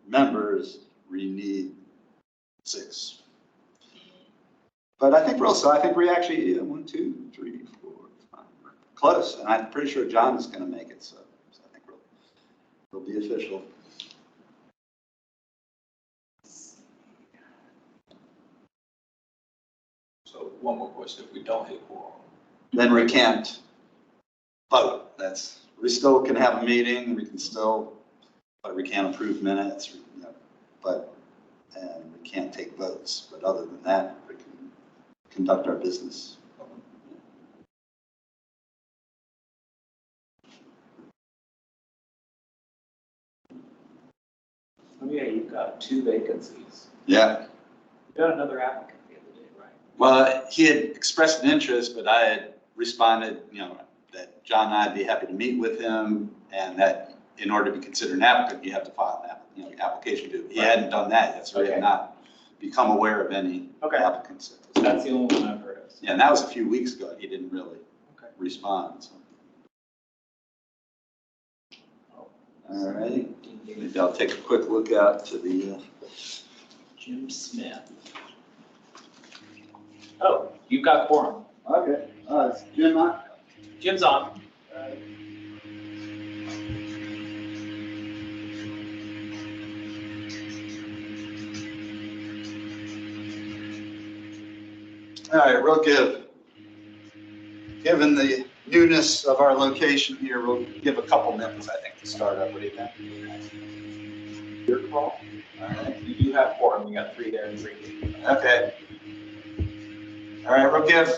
members, we need 6. But I think I think we actually, 1, 2, 3, 4, 5, close. And I'm pretty sure John is going to make it, so I think we'll be official. So one more question, if we don't hit quorum. Then we can't vote. We still can have a meeting, but we can't approve minutes, and we can't take votes. But other than that, we can conduct our business. Oh yeah, you've got 2 vacancies. Yeah. You got another applicant the other day, right? Well, he had expressed an interest, but I had responded, that John and I'd be happy to meet with him, and that in order to be considered an applicant, you have to file an application to. He hadn't done that yet, so we had not become aware of any applicants. That's the only one I've heard of. Yeah, and that was a few weeks ago. He didn't really respond. So. All right. Maybe I'll take a quick look out to the Jim Smith. Oh, you've got quorum. Okay. Is Jim on? Jim's on. All right, we'll given the newness of our location here, we'll give a couple minutes, I think, to start up. What do you think? Your call. All right. You do have quorum. We got 3 there and 3 here. Okay. All right, we'll give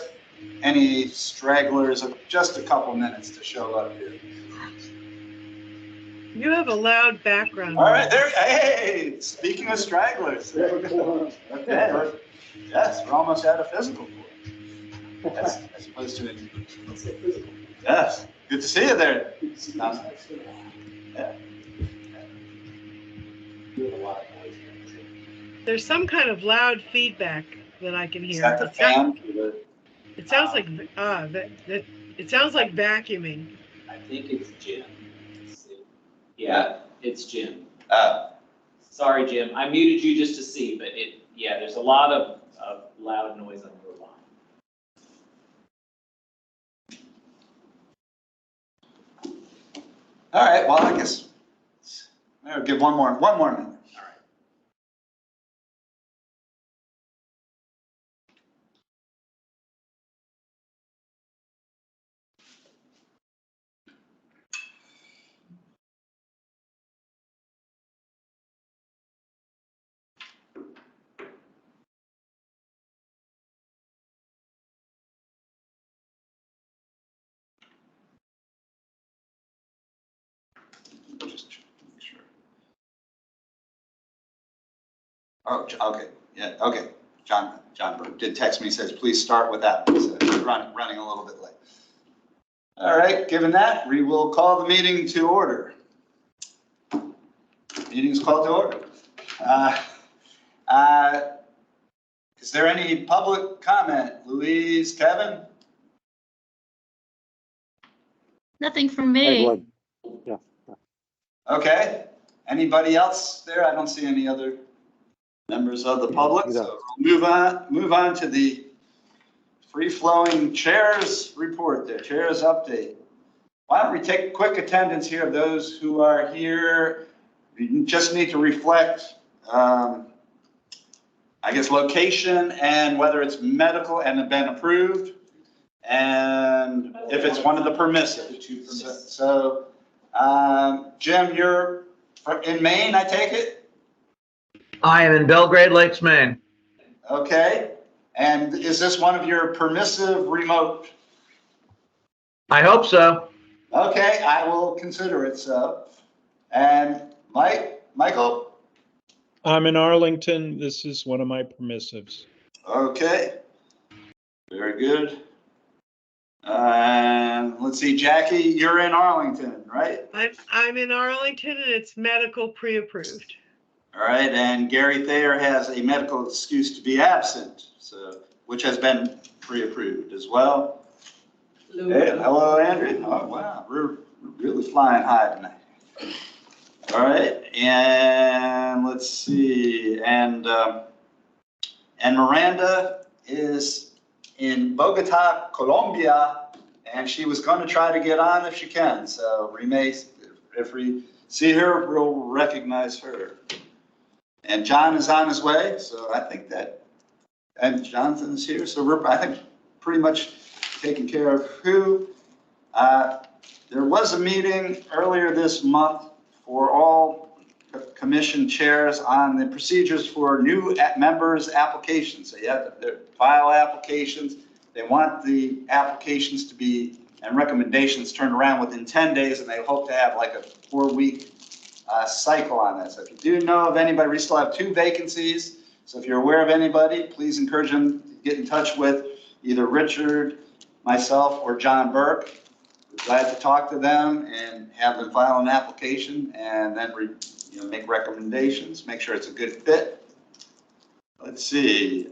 any stragglers just a couple minutes to show up here. You have a loud background. All right, hey, speaking of stragglers. Okay, yes, we're almost at a physical court. As opposed to physical. Yes, good to see you there. Yeah. There's some kind of loud feedback that I can hear. Is that the fan? It sounds like it sounds like vacuuming. I think it's Jim. Yeah, it's Jim. Sorry, Jim. I muted you just to see, but there's a lot of loud noise on your line. All right, well, I guess I'll give one more minute. All right. Just make sure. Oh, okay. Yeah, okay. John did text me, says, please start with that. So running a little bit late. All right, given that, we will call the meeting to order. Meeting's called to order. Is there any public comment? Louise, Kevin? Nothing from me. Yeah. Okay. Anybody else there? I don't see any other members of the public. So we'll move on to the free-flowing chairs report there, chairs update. Why don't we take quick attendance here of those who are here. We just need to reflect, I guess, location and whether it's medical and have been approved, and if it's one of the permissive. So Jim, you're in Maine, I take it? I am in Belgrade Lakes, Maine. Okay. And is this one of your permissive remote? I hope so. Okay, I will consider it so. And Michael? I'm in Arlington. This is one of my permissives. Okay. Very good. Let's see, Jackie, you're in Arlington, right? I'm in Arlington and it's medical pre-approved. All right, and Gary Thayer has a medical excuse to be absent, which has been pre-approved as well. Hello. Hey, hello, Andrew. Oh, wow, we're really flying high tonight. All right, and let's see, and Miranda is in Bogota, Colombia, and she was going to try to get on if she can. So we may, if we see her, we'll recognize her. And John is on his way, so I think that, and Jonathan's here, so we're, I think, pretty much taking care of who. There was a meeting earlier this month for all commission chairs on the procedures for new members' applications. So you have to file applications. They want the applications to be and recommendations turned around within 10 days, and they hope to have like a 4-week cycle on that. So if you do know of anybody, we still have 2 vacancies. So if you're aware of anybody, please encourage them to get in touch with either Richard, myself, or John Burke. We're glad to talk to them and have them file an application and then make recommendations, make sure it's a good fit. Let's see.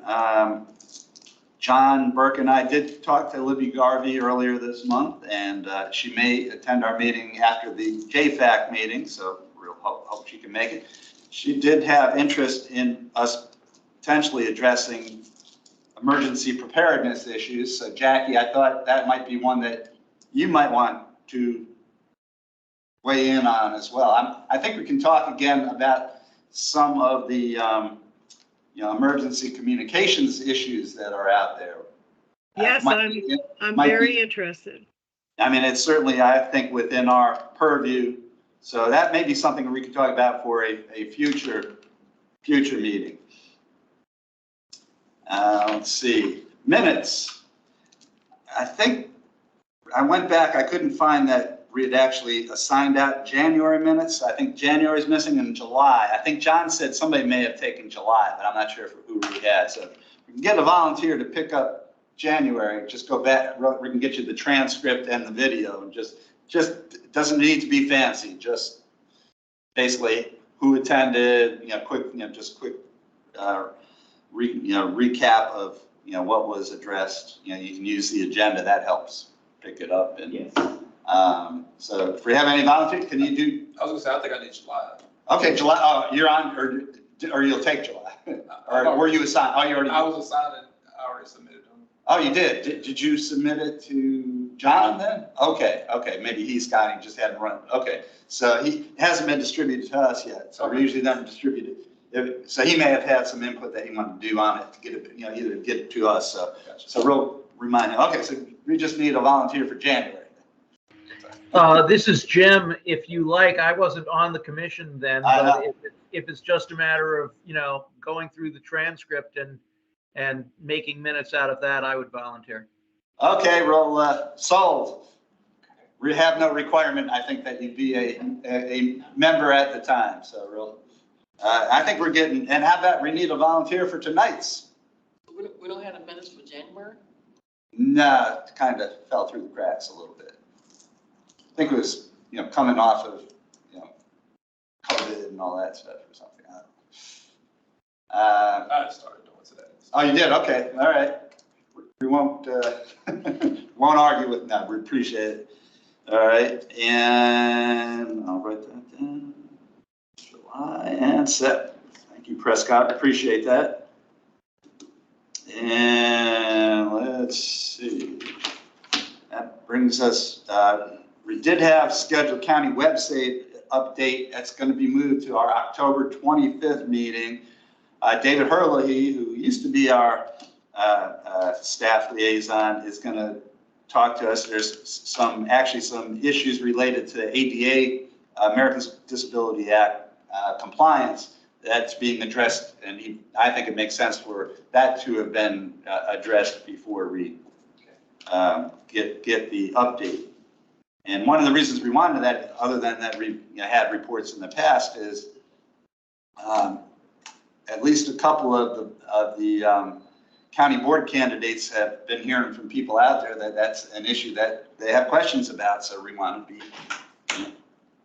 John Burke and I did talk to Libby Garvey earlier this month, and she may attend our meeting after the JFAC meeting, so we'll hope she can make it. She did have interest in us potentially addressing emergency preparedness issues. So Jackie, I thought that might be one that you might want to weigh in on as well. I think we can talk again about some of the emergency communications issues that are out there. Yes, I'm very interested. I mean, it's certainly, I think, within our purview. So that may be something we could talk about for a future meeting. Let's see, minutes. I think I went back, I couldn't find that we had actually assigned out January minutes. I think January is missing in July. I think John said somebody may have taken July, but I'm not sure who we had. So we can get a volunteer to pick up January, just go back, we can get you the transcript and the video, and just it doesn't need to be fancy, just basically who attended, quick recap of what was addressed. You can use the agenda, that helps pick it up. And Yes. So if we have any volunteers, can you do? I was gonna say, I think I need July. Okay, July. Oh, you're on, or you'll take July, or were you assigned? Oh, you already. I was assigned and I already submitted them. Oh, you did. Did you submit it to John then? Okay. Maybe he just hadn't run. Okay, so he hasn't been distributed to us yet. So we usually don't distribute it. So he may have had some input that he wanted to do on it to get it, either get it to us. So, Gotcha. So we'll remind him. Okay, so we just need a volunteer for January. This is Jim. If you like, I wasn't on the commission then, but if it's just a matter of, going through the transcript and making minutes out of that, I would volunteer. Okay, well, sold. We have no requirement, I think, that you be a member at the time. So I think we're getting, and how about we need a volunteer for tonight's? We don't have the minutes for January? No, it kind of fell through the cracks a little bit. I think it was, coming off of, COVID and all that stuff or something. I started doing today. Oh, you did? Okay. All right. We won't argue with that. We appreciate it. All right. And I'll write that down. July and set. Thank you, Prescott. Appreciate that. And let's see. That brings us, we did have scheduled county website update. That's going to be moved to our October 25th meeting. David Herlihy, who used to be our staff liaison, is going to talk to us. There's some issues related to ADA, Americans with Disability Act compliance that's being addressed, and I think it makes sense for that to have been addressed before we get the update. And one of the reasons we wanted that, other than that we had reports in the past, is at least a couple of the county board candidates have been hearing from people out there that that's an issue that they have questions about. So we want to be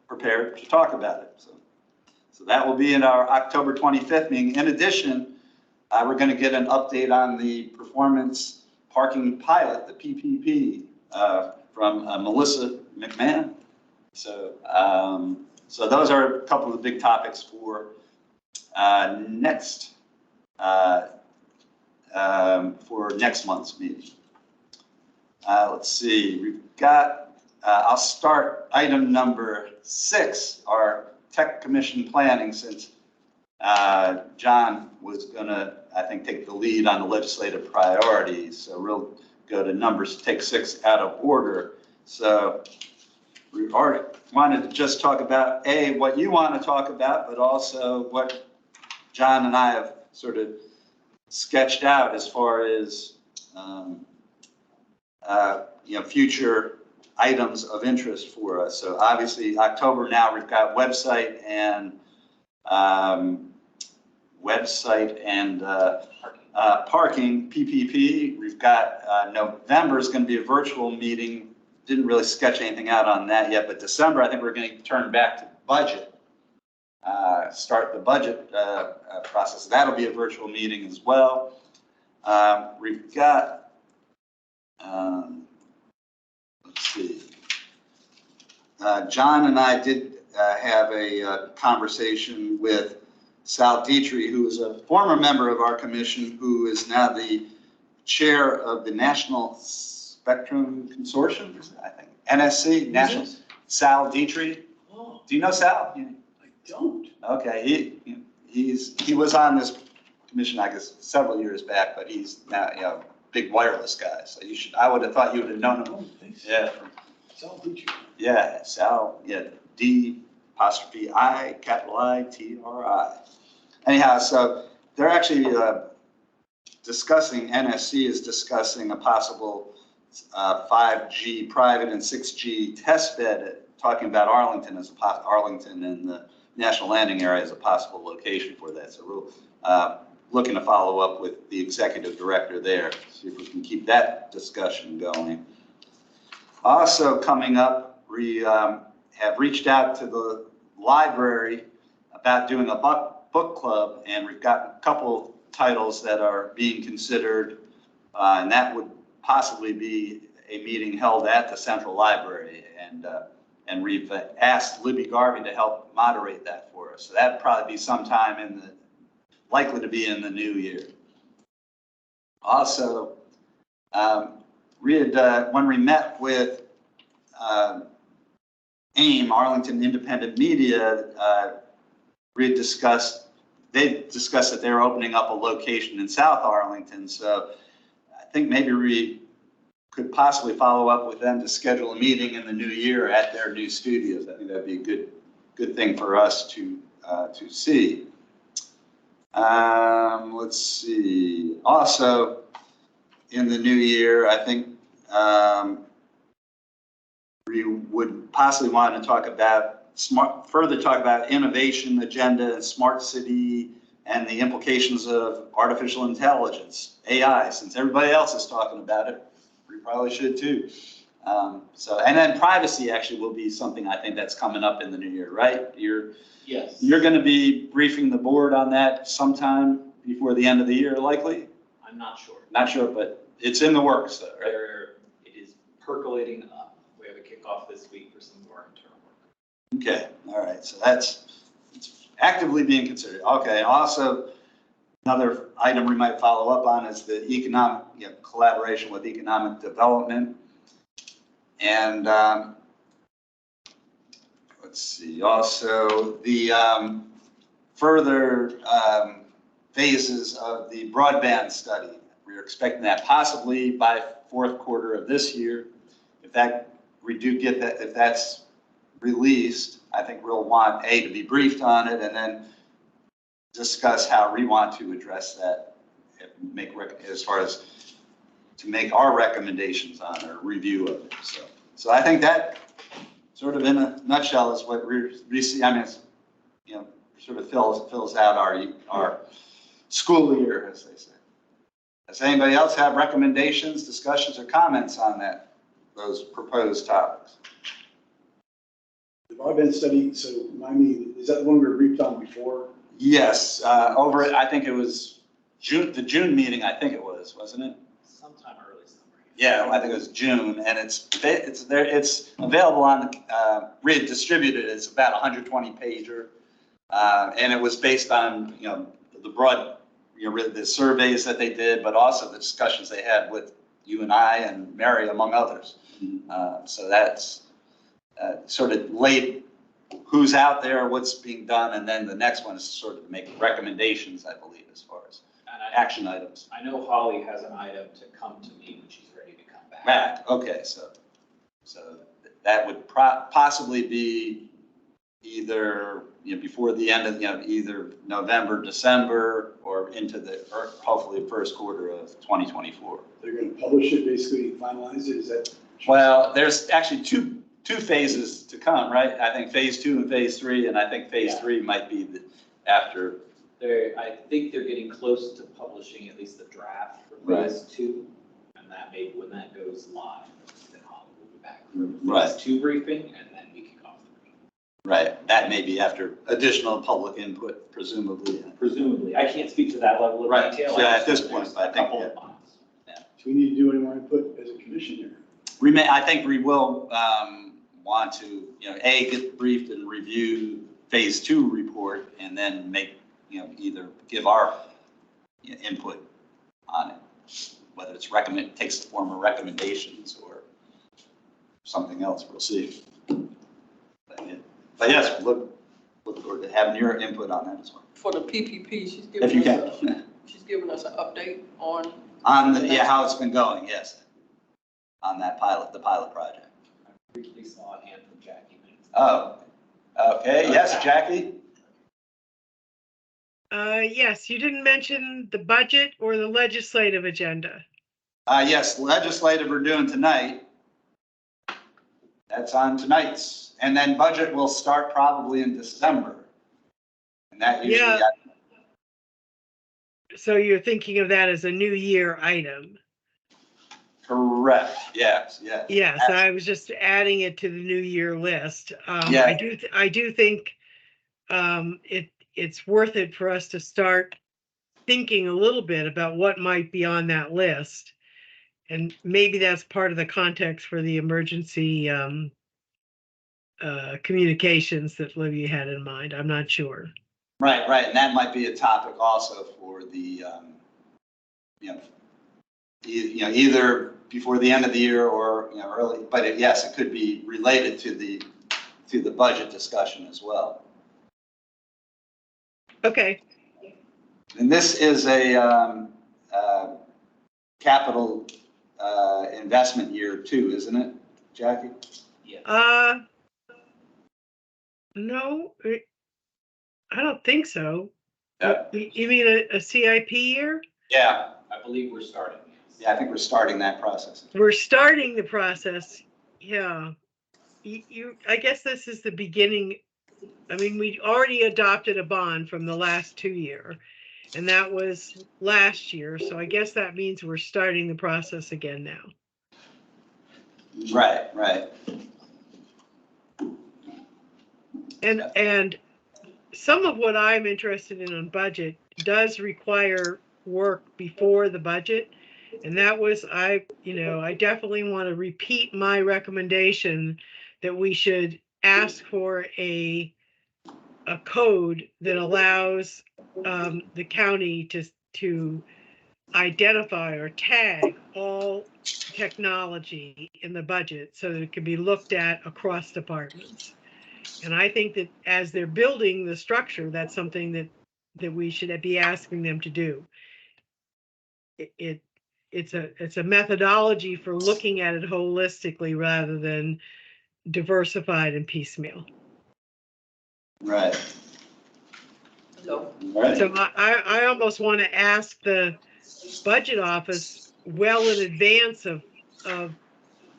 prepared to talk about it. So that will be in our October 25th meeting. In addition, we're going to get an update on the performance parking pilot, the PPP, from Melissa McMahon. So those are a couple of the big topics for next, for next month's meeting. Let's see, we've got, I'll start item number 6, our Tech Commission planning, since John was gonna, I think, take the lead on the legislative priorities. So we'll go to numbers, take 6 out of order. So we already wanted to just talk about, A, what you want to talk about, but also what John and I have sort of sketched out as far as, future items of interest for us. So obviously October now, we've got website and parking, PPP. We've got November is going to be a virtual meeting. Didn't really sketch anything out on that yet, but December, I think we're going to turn back to budget, start the budget process. That'll be a virtual meeting as well. We've got, let's see, John and I did have a conversation with Sal Dietrich, who is a former member of our commission, who is now the chair of the National Spectrum Consortium, I think, NSC, National. Sal Dietrich. Oh, Do you know Sal? I don't. Okay, he was on this commission, I guess, several years back, but he's now, big wireless guy. So I would have thought you would have known him. Yeah. Sal Dietrich. Yeah, Sal, D''I''I''T''R''I. Anyhow, so they're actually discussing, NSC is discussing a possible 5G private and 6G test bed, talking about Arlington Arlington and the National Landing Area as a possible location for that. So we're looking to follow up with the executive director there, see if we can keep that discussion going. Also coming up, we have reached out to the library about doing a book club, and we've got a couple titles that are being considered, and that would possibly be a meeting held at the Central Library, and we've asked Libby Garvey to help moderate that for us. So that'd probably be sometime likely to be in the new year. Also, when we met with AIM, Arlington Independent Media, they discussed that they're opening up a location in South Arlington. So I think maybe we could possibly follow up with them to schedule a meeting in the new year at their new studios. I think that'd be a good thing for us to see. Let's see. Also, in the new year, I think we would possibly want to talk about further talk about innovation agenda and smart city and the implications of artificial intelligence, AI. Since everybody else is talking about it, we probably should too. And then privacy actually will be something I think that's coming up in the new year, right? Yes. You're going to be briefing the board on that sometime before the end of the year, likely? I'm not sure. Not sure, but it's in the works though, right? It is percolating up. We have a kickoff this week for some more internal work. Okay, all right, so it's actively being considered. Okay, also, another item we might follow up on is the economic, collaboration with economic development. And let's see, also the further phases of the broadband study. We're expecting that possibly by fourth quarter of this year. If that's released, I think we'll want to be briefed on it and then discuss how we want to address that, as far as to make our recommendations on or review of it. So I think that sort of in a nutshell is what we see. I mean, sort of fills out our school year, as they say. Does anybody else have recommendations, discussions, or comments on those proposed topics? The broadband study, so remind me, is that the one we were briefed on before? Yes, I think it was the June meeting, I think it was, wasn't it? Sometime early summer. Yeah, I think it was June, and it's available on, distributed, it's about 120 pager. And it was based on, the broad, really the surveys that they did, but also the discussions they had with you and I and Mary, among others. So that's sort of laid who's out there, what's being done, and then the next one is sort of make recommendations, I believe, as far as action items. I know Holly has an item to come to me when she's ready to come back. Okay, so that would possibly be either, before the end of, either November, December, or into or hopefully first quarter of 2024. They're going to publish it, basically finalize it, is that? Well, there's actually two phases to come, right? I think phase 2 and phase 3, and I think phase 3 might be after. I think they're getting close to publishing at least the draft for phase 2, and that may, when that goes live, then Holly will be back for phase 2 briefing, and then we kick off the briefing. Right, that may be after additional public input, presumably. Presumably, I can't speak to that level of detail. Yeah, at this point, I think. Do we need to do any more input as a commission here? I think we will want to, get briefed and review phase 2 report, and then make, either give our input on it, whether it's takes the form of recommendations or something else. We'll see. But yes, look forward to having your input on that as well. For the PPP, she's If you giving can. she's giving us an update on. How it's been going, yes. On that the pilot project. I briefly saw a hand from Jackie. Oh, okay. Yes, Jackie? Yes, you didn't mention the budget or the legislative agenda. Yes, legislative we're doing tonight. That's on tonight's. And then budget will start probably in December. And that usually. So you're thinking of that as a new year item? Correct. Yes. Yes, I was just adding it to the new year list. Yeah. I do think it's worth it for us to start thinking a little bit about what might be on that list. And maybe that's part of the context for the emergency communications that Livia had in mind. I'm not sure. Right. And that might be a topic also for the, either before the end of the year or, early, but yes, it could be related to the budget discussion as well. Okay. And this is a capital investment year too, isn't it, Jackie? Yeah. No, I don't think so. Yeah. You mean a CIP year? Yeah. I believe we're starting. Yeah, I think we're starting that process. We're starting the process. Yeah. I guess this is the beginning. I mean, we already adopted a bond from the last 2 year, and that was last year. So I guess that means we're starting the process again now. Right. And some of what I'm interested in on budget does require work before the budget. And that was, I definitely want to repeat my recommendation that we should ask for a code that allows the county to identify or tag all technology in the budget so that it can be looked at across departments. And I think that as they're building the structure, that's something that we should be asking them to do. It's a methodology for looking at it holistically rather than diversified and piecemeal. Right. So, So I almost want to ask the budget office well in advance of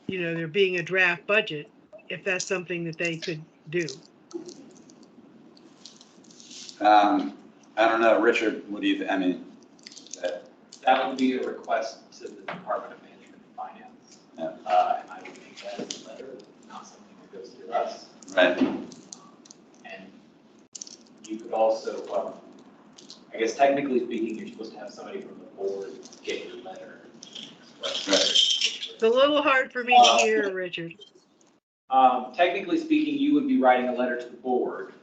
there being a draft budget, if that's something that they could do. I don't know, Richard, what do you think? I mean, That would be a request to the Department of Management and Finance. Yeah. And I would think that is a letter, not something that goes through us. right. And you could also, I guess technically speaking, you're supposed to have somebody from the board get your letter. It's a little hard for me to hear, Richard. Technically speaking, you would be writing a letter to the board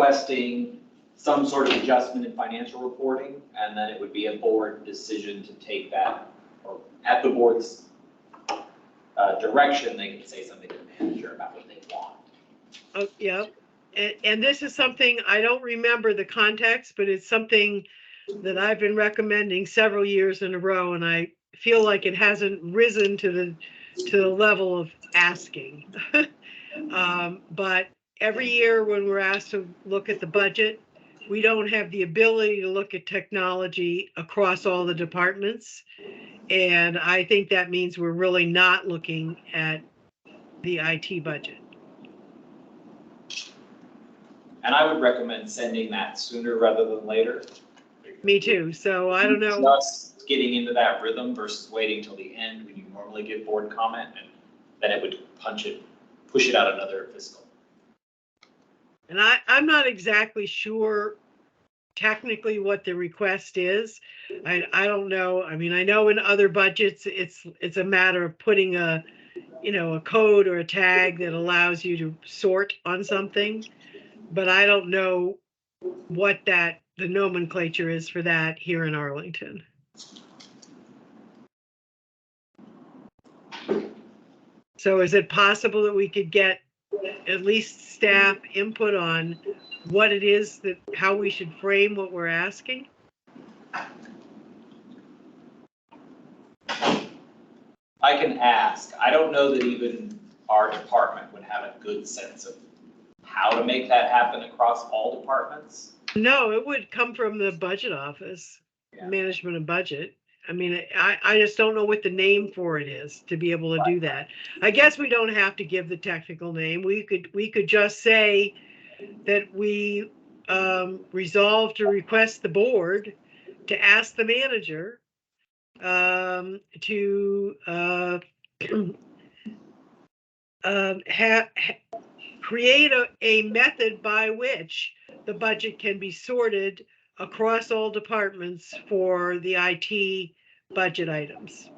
requesting some sort of adjustment in financial reporting, and then it would be a board decision to take that, or at the board's direction, they can say something to the manager about what they want. Oh, yeah. And this is something, I don't remember the context, but it's something that I've been recommending several years in a row, and I feel like it hasn't risen to the level of asking. But every year when we're asked to look at the budget, we don't have the ability to look at technology across all the departments. And I think that means we're really not looking at the IT budget. And I would recommend sending that sooner rather than later. Me too. So I don't know. Just getting into that rhythm versus waiting till the end when you normally get board comment, and then it would push it out another fiscal. And I'm not exactly sure technically what the request is. I don't know. I mean, I know in other budgets, it's a matter of putting a code or a tag that allows you to sort on something, but I don't know what the nomenclature is for that here in Arlington. So is it possible that we could get at least staff input on what it is how we should frame what we're asking? I can ask. I don't know that even our department would have a good sense of how to make that happen across all departments. No, it would come from the budget office, management and budget. I mean, I just don't know what the name for it is to be able to do that. I guess we don't have to give the technical name. We could just say that we resolve to request the board to ask the manager to create a method by which the budget can be sorted across all departments for the IT budget items.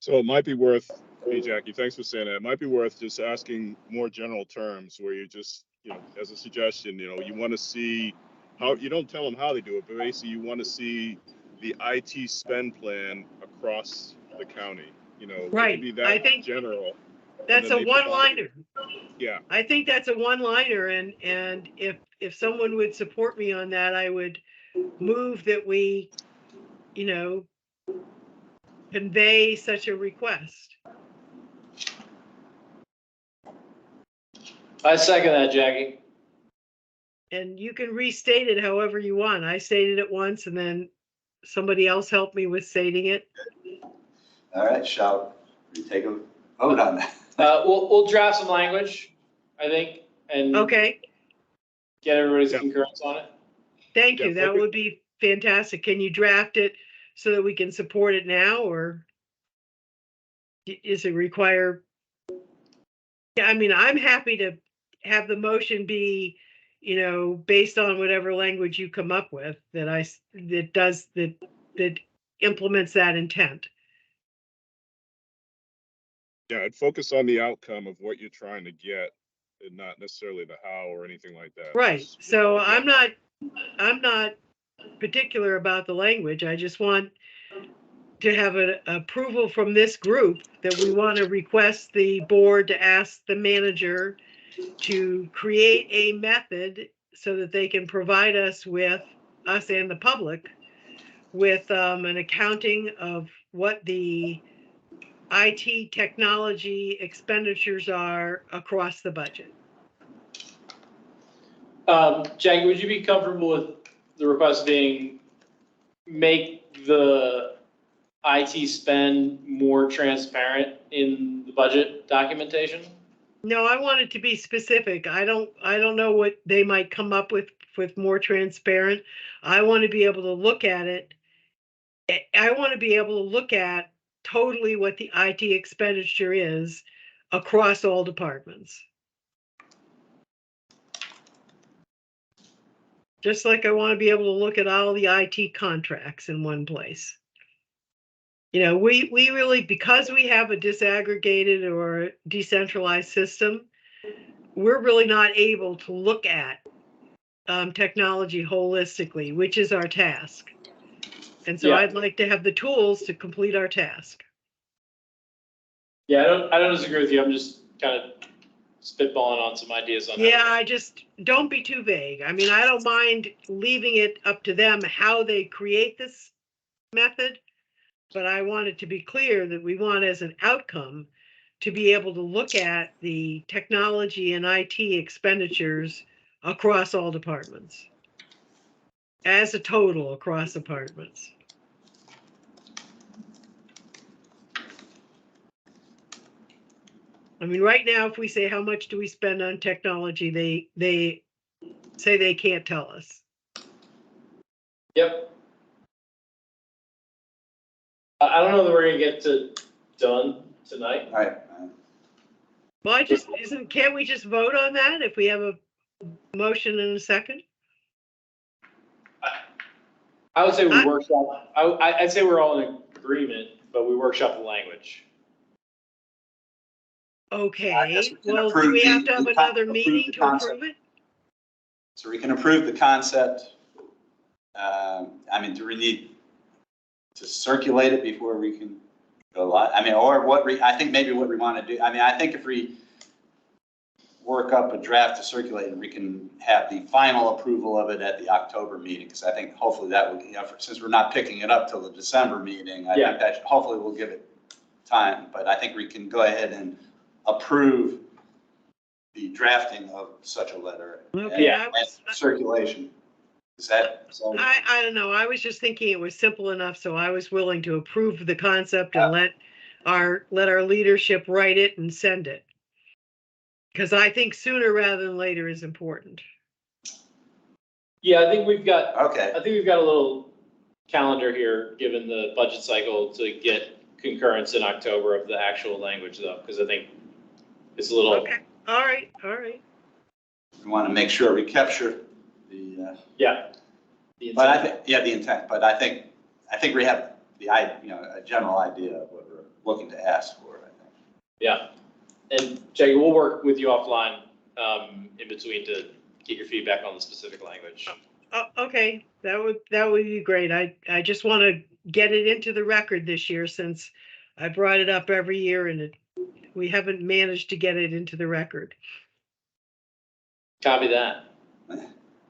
So it might be worth, hey Jackie, thanks for saying that. It might be worth just asking more general terms where you just, as a suggestion, you want to see how, you don't tell them how they do it, but basically you want to see the IT spend plan across the county, Right. It could be that I think general. That's a one-liner. Yeah. I think that's a one-liner, and if someone would support me on that, I would move that we, convey such a request. I second that, Jackie. And you can restate it however you want. I stated it once, and then somebody else helped me with stating it. All right, shall we take a vote on that? We'll draft some language, I think, and Okay. get everybody's concurrence on it. Thank you. That would be fantastic. Can you draft it so that we can support it now, or is it require? Yeah, I mean, I'm happy to have the motion be, based on whatever language you come up with that implements that intent. Yeah, I'd focus on the outcome of what you're trying to get and not necessarily the how or anything like that. Right. So I'm not particular about the language. I just want to have an approval from this group that we want to request the board to ask the manager to create a method so that they can provide us and the public with an accounting of what the IT technology expenditures are across the budget. Jackie, would you be comfortable with the request being make the IT spend more transparent in the budget documentation? No, I want it to be specific. I don't know what they might come up with more transparent. I want to be able to look at it. I want to be able to look at totally what the IT expenditure is across all departments. Just like I want to be able to look at all the IT contracts in one place. We really, because we have a disaggregated or decentralized system, we're really not able to look at technology holistically, which is our task. And so Yeah. I'd like to have the tools to complete our task. Yeah, I don't disagree with you. I'm just kind of spitballing on some ideas on. Yeah, I just, don't be too vague. I mean, I don't mind leaving it up to them how they create this method, but I want it to be clear that we want as an outcome to be able to look at the technology and IT expenditures across all departments as a total across departments. I mean, right now, if we say how much do we spend on technology, they say they can't tell us. Yep. I don't know that we're gonna get to done tonight. All right. Well, can't we just vote on that if we have a motion in a second? I would say we workshop, I'd say we're all in agreement, but we workshop the language. Okay, we can well, do approve we have to the- have the another approve meeting the to concept. approve it? So we can approve the concept. I mean, do we need to circulate it before we can go live? I mean, or I think maybe what we want to do, I mean, I think if we work up a draft to circulate, we can have the final approval of it at the October meeting. Because I think hopefully that will, since we're not picking it up till the December meeting, I think that hopefully we'll give it time. But I think we can go ahead and approve the drafting of such a letter. Okay, and circulation. Is that? I don't know. I was just thinking it was simple enough, so I was willing to approve the concept and let our leadership write it and send it. Because I think sooner rather than later is important. Yeah, I think we've got Okay. a little calendar here, given the budget cycle, to get concurrence in October of the actual language though, because I think it's a little. Okay, all right. We want to make sure we capture the. But I think, the intent, but I think we have a general idea of what we're looking to ask for, I think. Yeah, and Jackie, we'll work with you offline in between to get your feedback on the specific language. Okay, that would be great. I just want to get it into the record this year since I brought it up every year and we haven't managed to get it into the record. Copy that.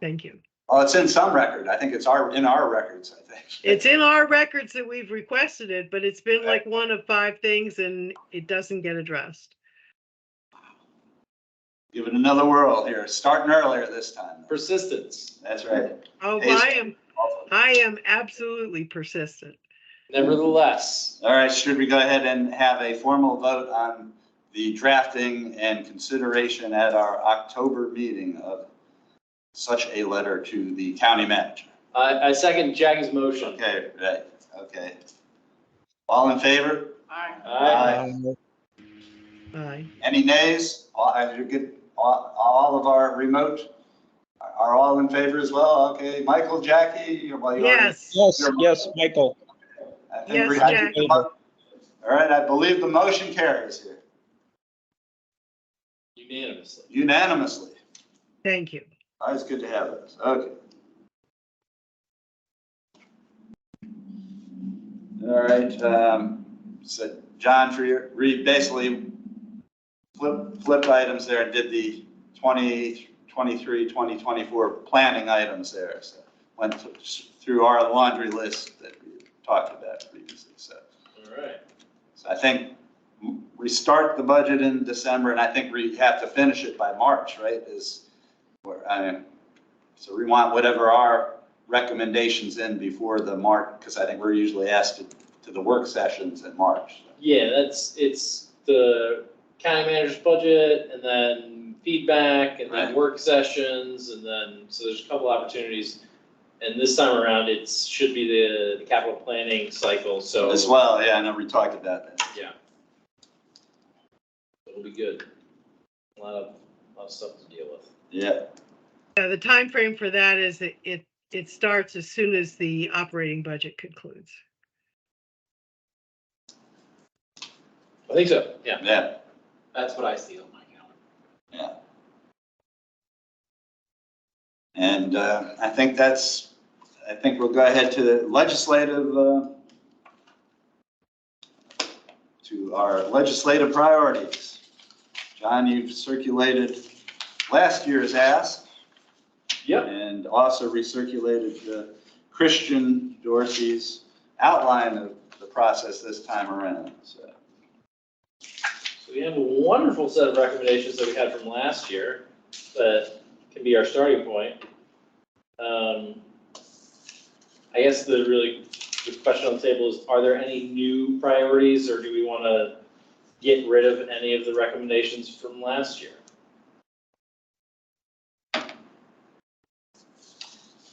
Thank you. Oh, it's in some record. I think it's in our records, I think. It's in our records that we've requested it, but it's been like one of 5 things and it doesn't get addressed. Give it another whirl here, starting earlier this time. Persistence. That's right. Oh, I am absolutely persistent. Nevertheless. All right, should we go ahead and have a formal vote on the drafting and consideration at our October meeting of such a letter to the county manager? I second Jackie's motion. Okay, right, okay. All in favor? Aye. Aye. Any nays? All of our remote are all in favor as well? Okay, Michael, Jackie? Yes. Yes, Michael. I think Yes, Jackie. all right, I believe the motion carries here. Unanimously. Thank you. Always good to have this. Okay. All right. So John, for your basically flipped items there and did the 2023, 2024 planning items there. So went through our laundry list that we talked about previously. So. All right. So I think we start the budget in December, and I think we have to finish it by March, right? So we want whatever our recommendations in before the March, because I think we're usually asked to the work sessions in March. Yeah, it's the county manager's budget, and then feedback, and then work sessions, and then, so there's a couple opportunities. And this time around, it should be the capital planning cycle, so. As well, yeah, I know we talked about that. Yeah. It'll be good. A lot of stuff to deal with. Yeah. The time frame for that is that it starts as soon as the operating budget concludes. I think so, yeah. Yeah. That's what I see on my calendar. And I think we'll go ahead to the legislative, to our legislative priorities. John, you've circulated last year's ask. Yep. And also recirculated Christian Dorsey's outline of the process this time around. So we have a wonderful set of recommendations that we had from last year that can be our starting point. I guess the really good question on the table is, are there any new priorities, or do we want to get rid of any of the recommendations from last year?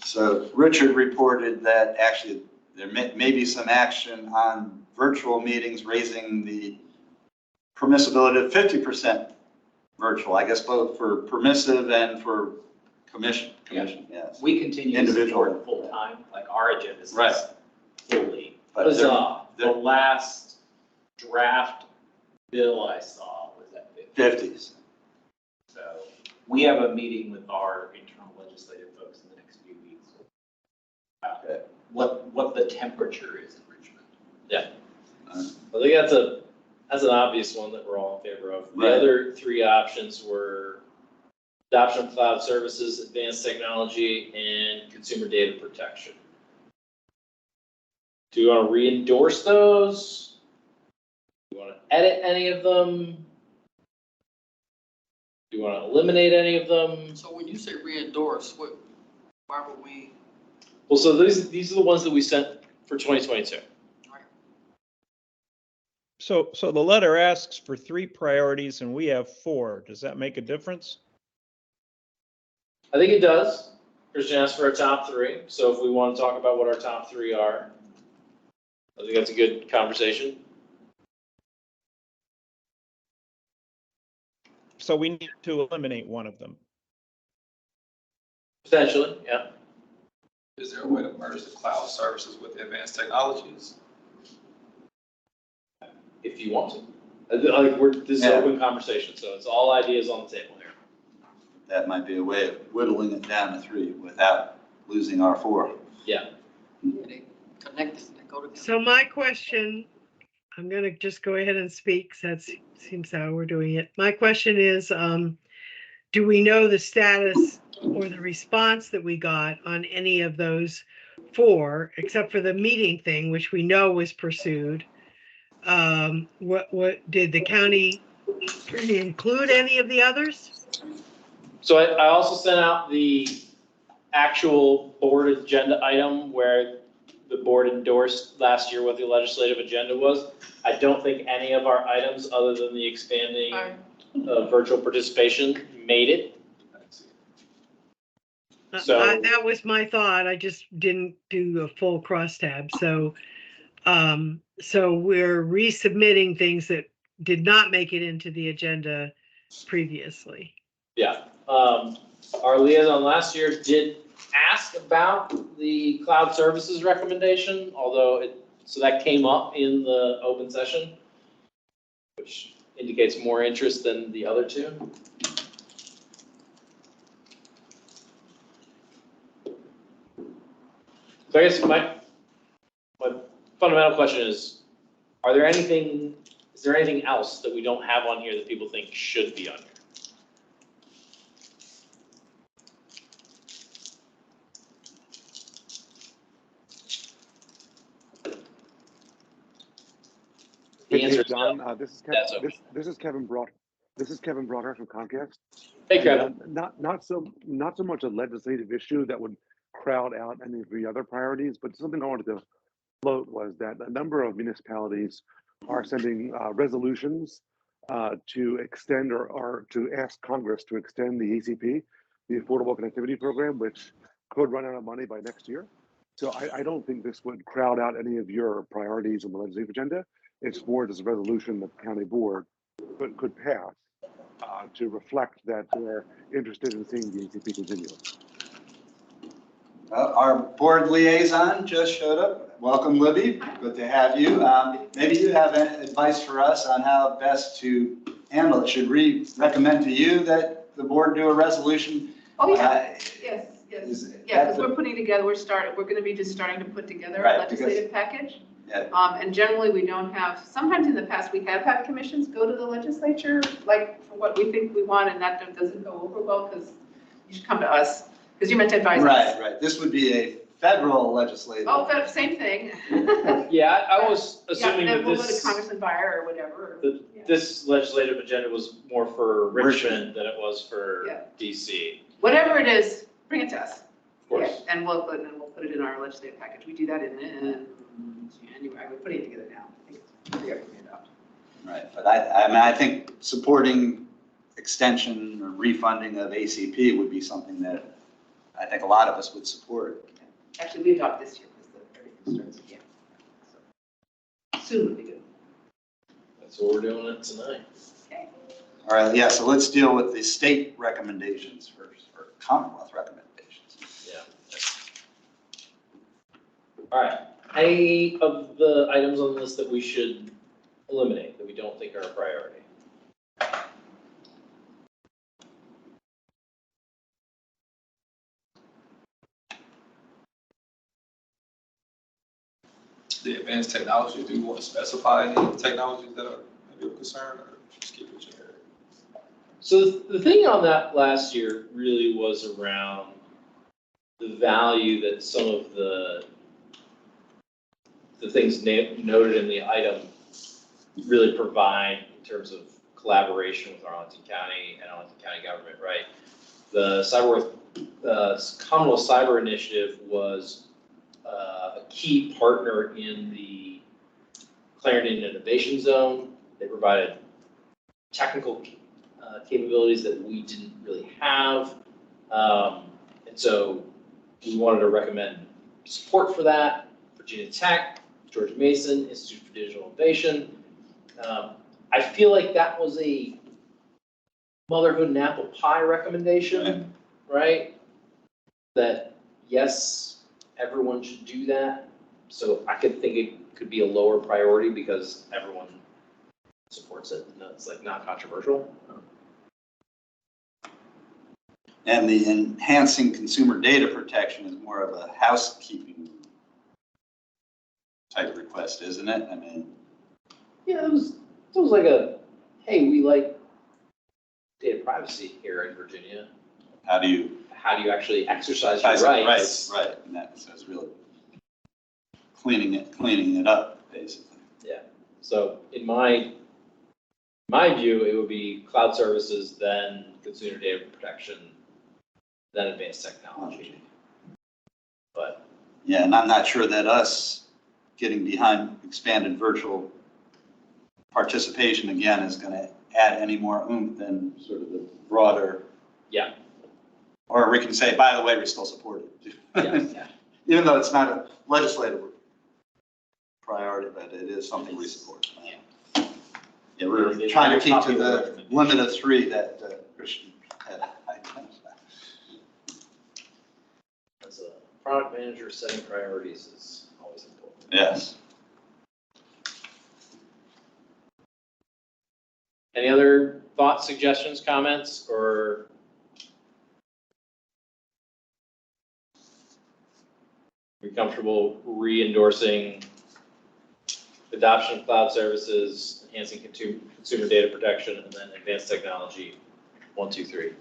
So Richard reported that actually there may be some action on virtual meetings, raising the permissibility of 50% virtual, I guess both for permissive and for commission, yes. We continue to Individual. support full-time, like our agenda is Right. fully. But The last draft bill I saw was at 50. 50s. So we have a meeting with our internal legislative folks in the next few weeks. Okay. What the temperature is in Richmond. Yeah. I think that's an obvious one that we're all in favor of. The Right. other three options were adoption of cloud services, advanced technology, and consumer data protection. Do you want to re-endorse those? Do you want to edit any of them? Do you want to eliminate any of them? So when you say re-endorse, why would we? Well, so these are the ones that we sent for 2022. So the letter asks for 3 priorities and we have 4. Does that make a difference? I think it does. Christian asked for our top 3. So if we want to talk about what our top 3 are, I think that's a good conversation. So we need to eliminate one of them. Potentially, yeah. Is there a way to merge the cloud services with the advanced technologies? If you want to. This is an open conversation, so it's all ideas on the table here. That might be a way of whittling it down to 3 without losing our 4. Yeah. They connected, they go together. So my question, I'm going to just go ahead and speak, 'cause that seems how we're doing it. My question is, do we know the status or the response that we got on any of those 4, except for the meeting thing, which we know was pursued? What did the county include any of the others? So I also sent out the actual board agenda item where the board endorsed last year what the legislative agenda was. I don't think any of our items, other than the expanding virtual participation, made it. So that was my thought. I just didn't do a full crosstab. So we're resubmitting things that did not make it into the agenda previously. Yeah. Our liaison last year did ask about the cloud services recommendation, although so that came up in the open session, which indicates more interest than the other 2. So I guess my fundamental question is, is there anything else that we don't have on here that people think should be on here? The answer is John, no. this is That's Kevin. okay. This is Kevin Broad. This is Kevin Broader from Comcast. Hey, Kevin. Not so much a legislative issue that would crowd out any of the other priorities, but something I wanted to float was that a number of municipalities are sending resolutions to extend or to ask Congress to extend the ACP, the Affordable Connectivity Program, which could run out of money by next year. So I don't think this would crowd out any of your priorities on the legislative agenda. It's more just a resolution that the county board could pass to reflect that they're interested in seeing the ACP continue. Our board liaison just showed up. Welcome, Libby. Good to have you. Maybe you have advice for us on how best to handle it. Should we recommend to you that the board do a resolution? Oh, yeah. Yes. Is Yeah, that because we're putting together, we're going to be just starting to put together Right, a legislative package. Yeah. And generally, we don't have, sometimes in the past, we have had commissions go to the legislature, like, for what we think we want, and that doesn't go over well, because you should come to us, because you're meant to advise us. Right. This would be a federal legislative. Oh, same thing. Yeah, I was assuming Yeah, that then we'll go to this, Congressman Byer or whatever. this legislative agenda was more for Richmond than it was for Yeah. DC. Whatever it is, bring it to us. Of course. Yeah, and we'll put it in our legislative package. We do that in January. We're putting it together now. I think it's pretty up. Right, but I think supporting extension or refunding of ACP would be something that I think a lot of us would support. Actually, we adopt this year because everything starts again. So soon would be good. That's what we're doing it tonight. Okay. All right, yeah, so let's deal with the state recommendations first, or Commonwealth recommendations. Yeah. All right. Any of the items on the list that we should eliminate, that we don't think are a priority? The advanced technology, do you want to specify any technologies that are maybe of concern, or just keep it generic? So the thing on that last year really was around the value that some of the things noted in the item really provide in terms of collaboration with Arlington County and Arlington County government, right? The Commonwealth Cyber Initiative was a key partner in the Clarendon Innovation Zone. They provided technical capabilities that we didn't really have. And so we wanted to recommend support for that. Virginia Tech, George Mason, Institute for Digital Innovation. I feel like that was a motherhood and apple pie recommendation, right? That yes, everyone should do that. So I could think it could be a lower priority because everyone supports it. No, it's like not controversial. And the enhancing consumer data protection is more of a housekeeping type request, isn't it? I mean. Yeah, it was like a, hey, we like data privacy here in Virginia. How do you actually exercise your rights? Right, and that says really cleaning it up, basically. Yeah. So in my view, it would be cloud services, then consumer data protection, then advanced technology. But yeah, and I'm not sure that us getting behind expanded virtual participation again is going to add any more oomph than sort of the broader. Yeah. Or we can say, by the way, we still support it. Yeah. Even though it's not a legislative priority, but it is something we support. Yeah, we're trying to keep to the limit of 3 that Christian had identified. As a product manager, setting priorities is always important. Yes. Any other thoughts, suggestions, comments, or? Are you comfortable re-endorsing adoption of cloud services, enhancing consumer data protection, and then advanced technology, 1, 2, 3?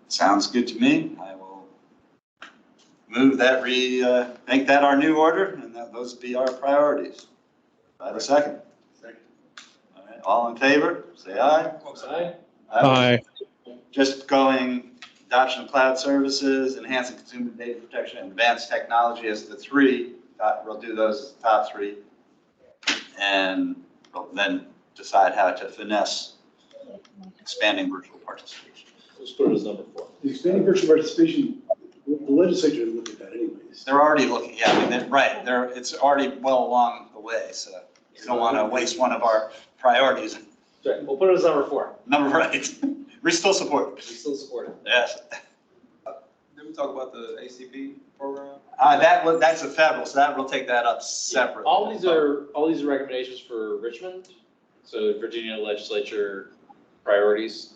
Sounds good to me. I will move that make that our new order, and that those be our priorities. Do I have a second? Second. All right, all in favor, say aye. Aye. Aye. Just going adoption of cloud services, enhancing consumer data protection, and advanced technology as the 3. We'll do those as the top 3. And we'll then decide how to finesse expanding virtual participation. Let's put it as number 4. The expanding virtual participation, the legislature looked at that anyways. They're already looking, yeah, I mean, it's already well along the way, so we don't want to waste one of our priorities. Right, we'll put it as number 4. Number right. We still support it. We still support it. Yes. Did we talk about the ACP program? That's a federal, so we'll take that up separately. All these are recommendations for Richmond, so Virginia legislature priorities.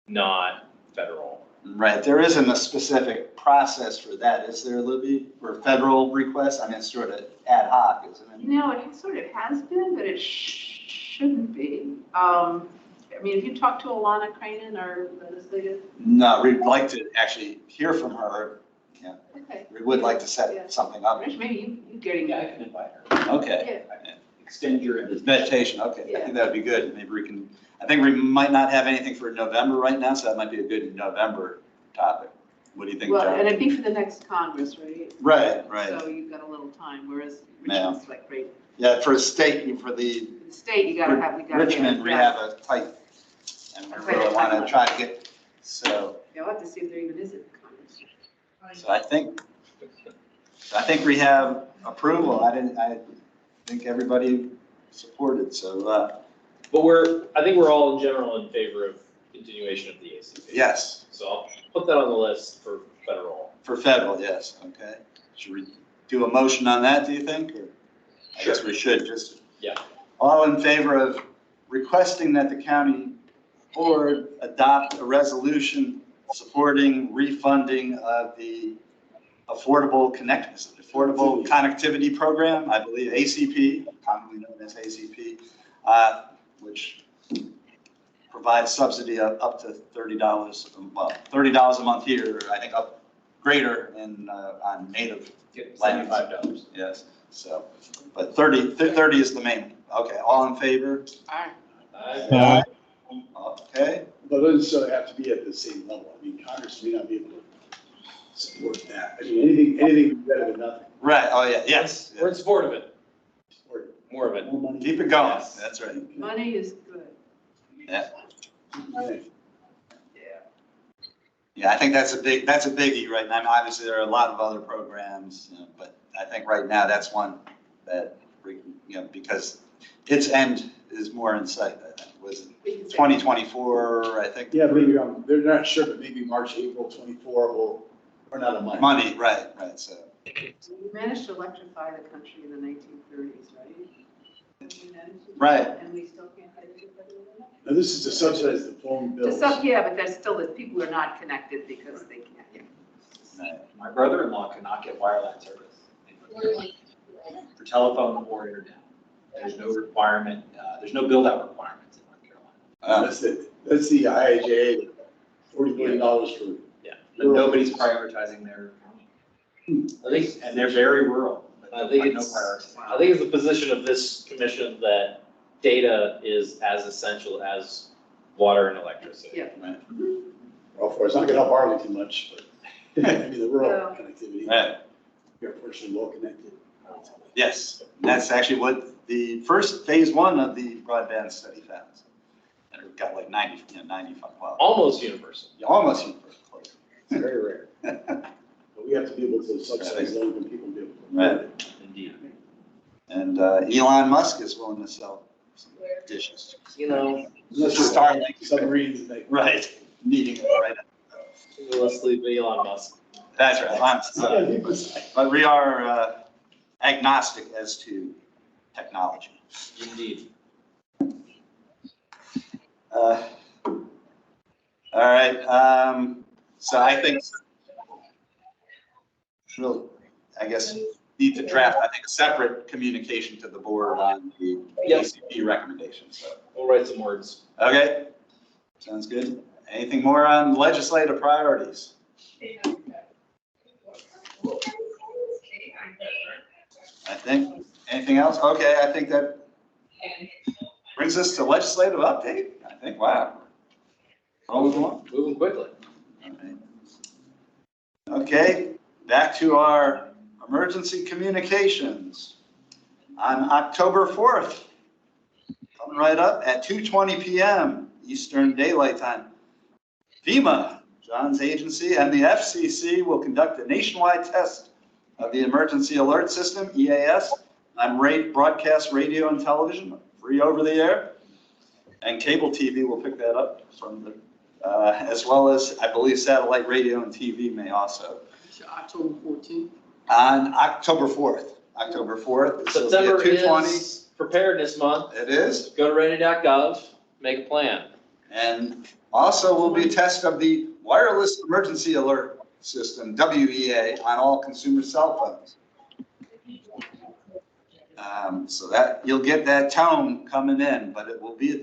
not federal. Right, there isn't a specific process for that, is there, Libby, for federal requests? I mean, it's sort of ad hoc, isn't it? No, it sort of has been, but it shouldn't be. I mean, if you talk to Alana Cranen, our legislative. No, we'd like to actually hear from her. Yeah, Okay. we would like to Yeah. set something up. Rich, maybe you getting Yeah, I that. can invite her. Okay. Extend your It's invitation. meditation, okay, I Yeah. think that'd be good. Maybe we can, I think we might not have anything for November right now, so that might be a good November topic. What do you think, Well, John? and it'd be for the next Congress, right? Right, right. So you've got a little time, whereas Yeah. Richmond's like great. Yeah, for state, for the For the state, you gotta have, Richmond, we have a tight, and we really want to try to get, so, Yeah, we'll have to see if there even is a Congress. so I think we have approval. I think everybody supported, so, But I think we're all in general in favor of continuation of the ACP. yes, So I'll put that on the list for federal. for federal, yes, okay. Should we do a motion on that, do you think? Or I guess we should just. Yeah. All in favor of requesting that the county board adopt a resolution supporting refunding of the Affordable Connectivity Program, I believe ACP, commonly known as ACP, which provides subsidy of up to $30, well, $30 a month here, I think up greater in, on native lands. $75. Yes, so, but 30 is the main, okay, all in favor? Aye. Okay, But it doesn't necessarily have to be at the same level. I mean, Congress may not be able to support that. I mean, anything would be better than nothing. right, oh, yeah, yes. We're in support of it, Support more of it. more money. Keep it going, Yes. that's right. Money is good. Yeah. Yeah. Yeah, I think that's a biggie right now. I mean, obviously, there are a lot of other programs, you know, but I think right now that's one that, because its end is more in sight. I think. Was it 2024, I think? Yeah, maybe, they're not sure, but maybe March, April 24 will run out of money. Money, right, so. We managed to electrify the country in the 1930s, right? We managed to do Right. that, and we still can't get it to federal level? Now, this is to subsidize the phone bills. Yeah, but there's still, that people are not connected because they can't, Right. My brother-in-law cannot get wireline service in North Carolina for telephone or internet. There's no requirement, there's no build-out requirements in North Carolina. That's the IIJA, $40 billion for. Yeah, but nobody's prioritizing their county. I think, And they're very rural. but I think no it's, prioritization. I think it's the position of this commission that data is as essential as water and electricity. Yeah. Right. Well, for it's not gonna help Arlington much, but I mean, the rural Well. connectivity. Right. You're fortunately well connected. Yes, that's actually what the first phase one of the broadband study found. And it got like 95, well, Almost universal. almost universal. It's very rare. But we have to be able to subsidize low income people to be able to. Right. Indeed. And Elon Musk is willing to sell some dishes. You know, Unless you're Starlink. submarines, they. Right, needing it right. let's leave Elon Musk. That's right. But we are agnostic as to technology. Indeed. All right, so I think we'll, I guess, need to draft, I think, a separate communication to the board on the Yep. ACP recommendations, so. We'll write some words. Okay, sounds good. Anything more on legislative priorities? I think, anything else? Okay, I think that brings us to legislative update. I think, wow. Rolling along. Moving quickly. Okay, back to our emergency communications. On October 4th, coming right up at 2:20 p.m. Eastern Daylight Time, FEMA, John's agency, and the FCC will conduct a nationwide test of the Emergency Alert System, EAS, on broadcast radio and television, free over the air. And cable TV will pick that up from the, as well as, I believe, satellite radio and TV may also. October 14th. On October 4th. October 4th. This will be at September 2:20. is preparedness month. It is. Go to ready.gov, make a plan. And Also will be a test of the wireless emergency alert system, WEA, on all consumer cell phones. So that you'll get that tone coming in, but it will be a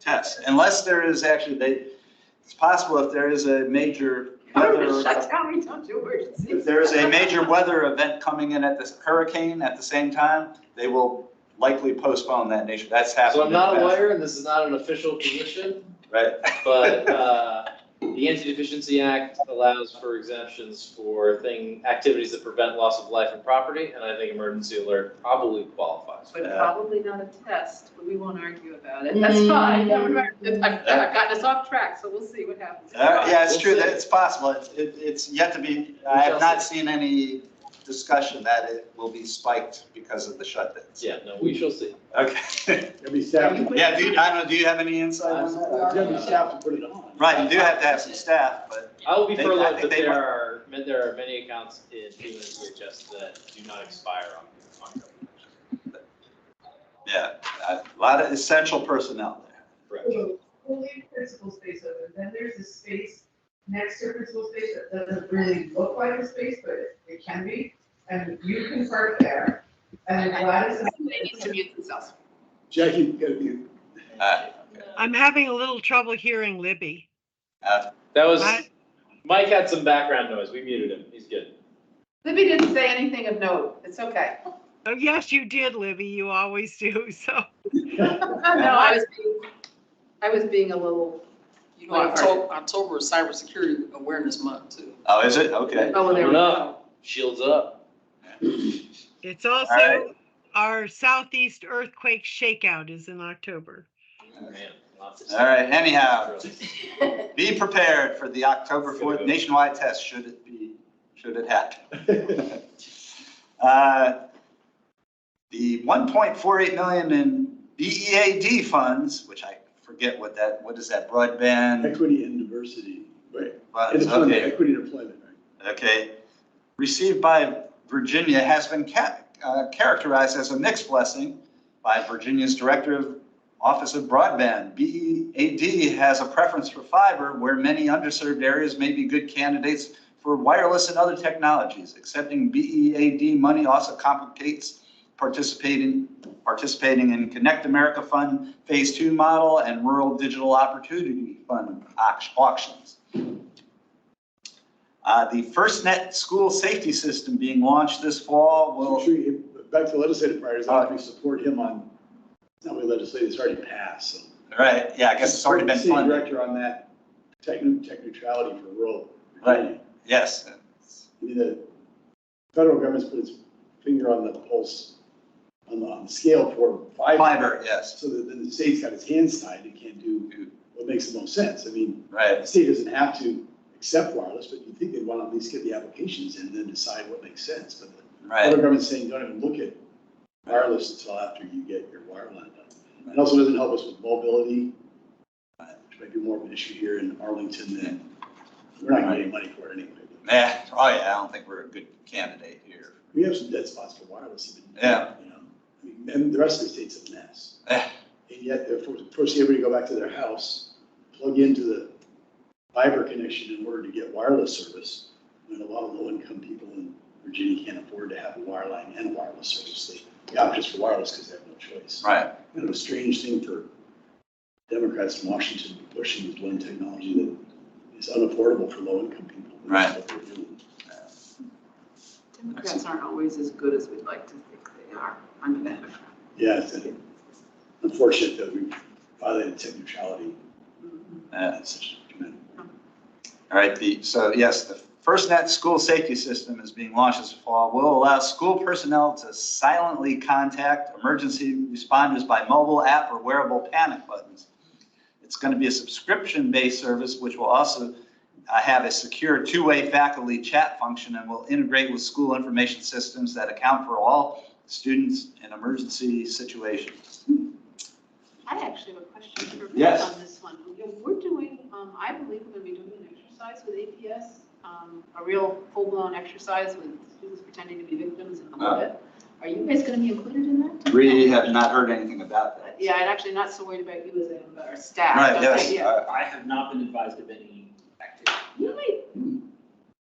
test. Unless there is actually, it's possible if there is a major weather. Shut down, we don't do emergencies. If there is a major weather event coming in at this hurricane at the same time, they will likely postpone that nation. That's happened. So I'm not a lawyer, and this is not an official position, Right. but the Anti-Deficiency Act allows for exemptions for activities that prevent loss of life and property, and I think emergency alert probably qualifies. But probably not a test, but we won't argue about it. That's fine. I've gotten us off track, so we'll see what happens. Yeah, it's true that it's possible. It's yet to be, I have not seen any discussion that it will be spiked because of the shutdowns. Yeah, no, we shall see. Okay. There'll be staff. Yeah, I don't know, do you have any insight on that? There's gonna be staff to put it on. Right, you do have to have some staff, but. I will be They- furloughed, I think but they there are many accounts in FEMA and DHS that do not expire on government. Yeah, a lot of essential personnel there. Correct. We'll leave principal space open, then there's a space next to principal space that doesn't really look like a space, but it can be, and you can park there, and then Gladys and. They need to mute themselves. Jackie, you gotta mute. I'm having a little trouble hearing Libby. That was, Mike had some background noise. We muted him. He's good. Libby didn't say anything of note. It's okay. Oh, yes, you did, Libby. You always do, so. No, I was being a little. You know, October is Cybersecurity Awareness Month too. Oh, is it? Okay. Oh, well, there we go. Shields up. It's also All right. our Southeast Earthquake Shakeout is in October. Man, lots of All right, anyhow, be prepared for the October 4th nationwide test, should it happen. The 1.48 million in BEAD funds, which I forget what is that, broadband? Equity and diversity, right. Funds, Employment, okay. equity and employment, right. Okay, received by Virginia has been characterized as a mixed blessing by Virginia's Director of Office of Broadband. BEAD has a preference for fiber, where many underserved areas may be good candidates for wireless and other technologies. Accepting BEAD money also complicates participating in Connect America Fund Phase 2 model and Rural Digital Opportunity Fund auctions. The FirstNet school safety system being launched this fall will. Back to legislative priorities, I think we support him on, it's not really legislative, it's already passed, so. Right, yeah, I guess it's already been City funded. Director on that tech neutrality for rural. Right, yes. I mean, the federal government's put its finger on the pulse, on the scale for Fiber, yes. So that then the state's got its hands tied, it can't do what makes the most sense. I mean, Right. the state doesn't have to accept wireless, but you'd think they'd want to at least get the applications in and then decide what makes sense. But the federal government's saying, don't even look at wireless until after you get your wireline done. It also doesn't help us with mobility, which might be more of an issue here in Arlington than, we're not getting money for it anyway. Yeah, oh yeah, I don't think we're a good candidate here. We have some dead spots for wireless. Even, Yeah. You know, I mean, and the rest of the state's a mess. Yeah. And yet, they're forcing everybody to go back to their house, plug into the fiber connection in order to get wireless service. And a lot of low-income people in Virginia can't afford to have a wireline and a wireless service. They opt just for wireless because they have no choice. Right. Kind of a strange thing for Democrats from Washington to be pushing this one technology that is unaffordable for low-income people. Right. That's what they're doing. Democrats aren't always as good as we'd like to think they are. I'm a Democrat. Yeah, it's unfortunate that we violated tech neutrality. That's such a tremendous. All right, so yes, the FirstNet school safety system is being launched this fall. Will allow school personnel to silently contact emergency responders by mobile app or wearable panic buttons. It's going to be a subscription-based service, which will also have a secure two-way faculty chat function and will integrate with school information systems that account for all students in emergency situations. I actually have a question for Yes. Beth on this one. You know, we're doing, I believe we're going to be doing an exercise with APS, a real full-blown exercise with students pretending to be victims and all of it. Are you guys gonna be included in that? We have not heard anything about that. Yeah, I'm actually not so worried about you as I am about our staff. Right, but yes. yeah. I have not been advised of any activity. You might,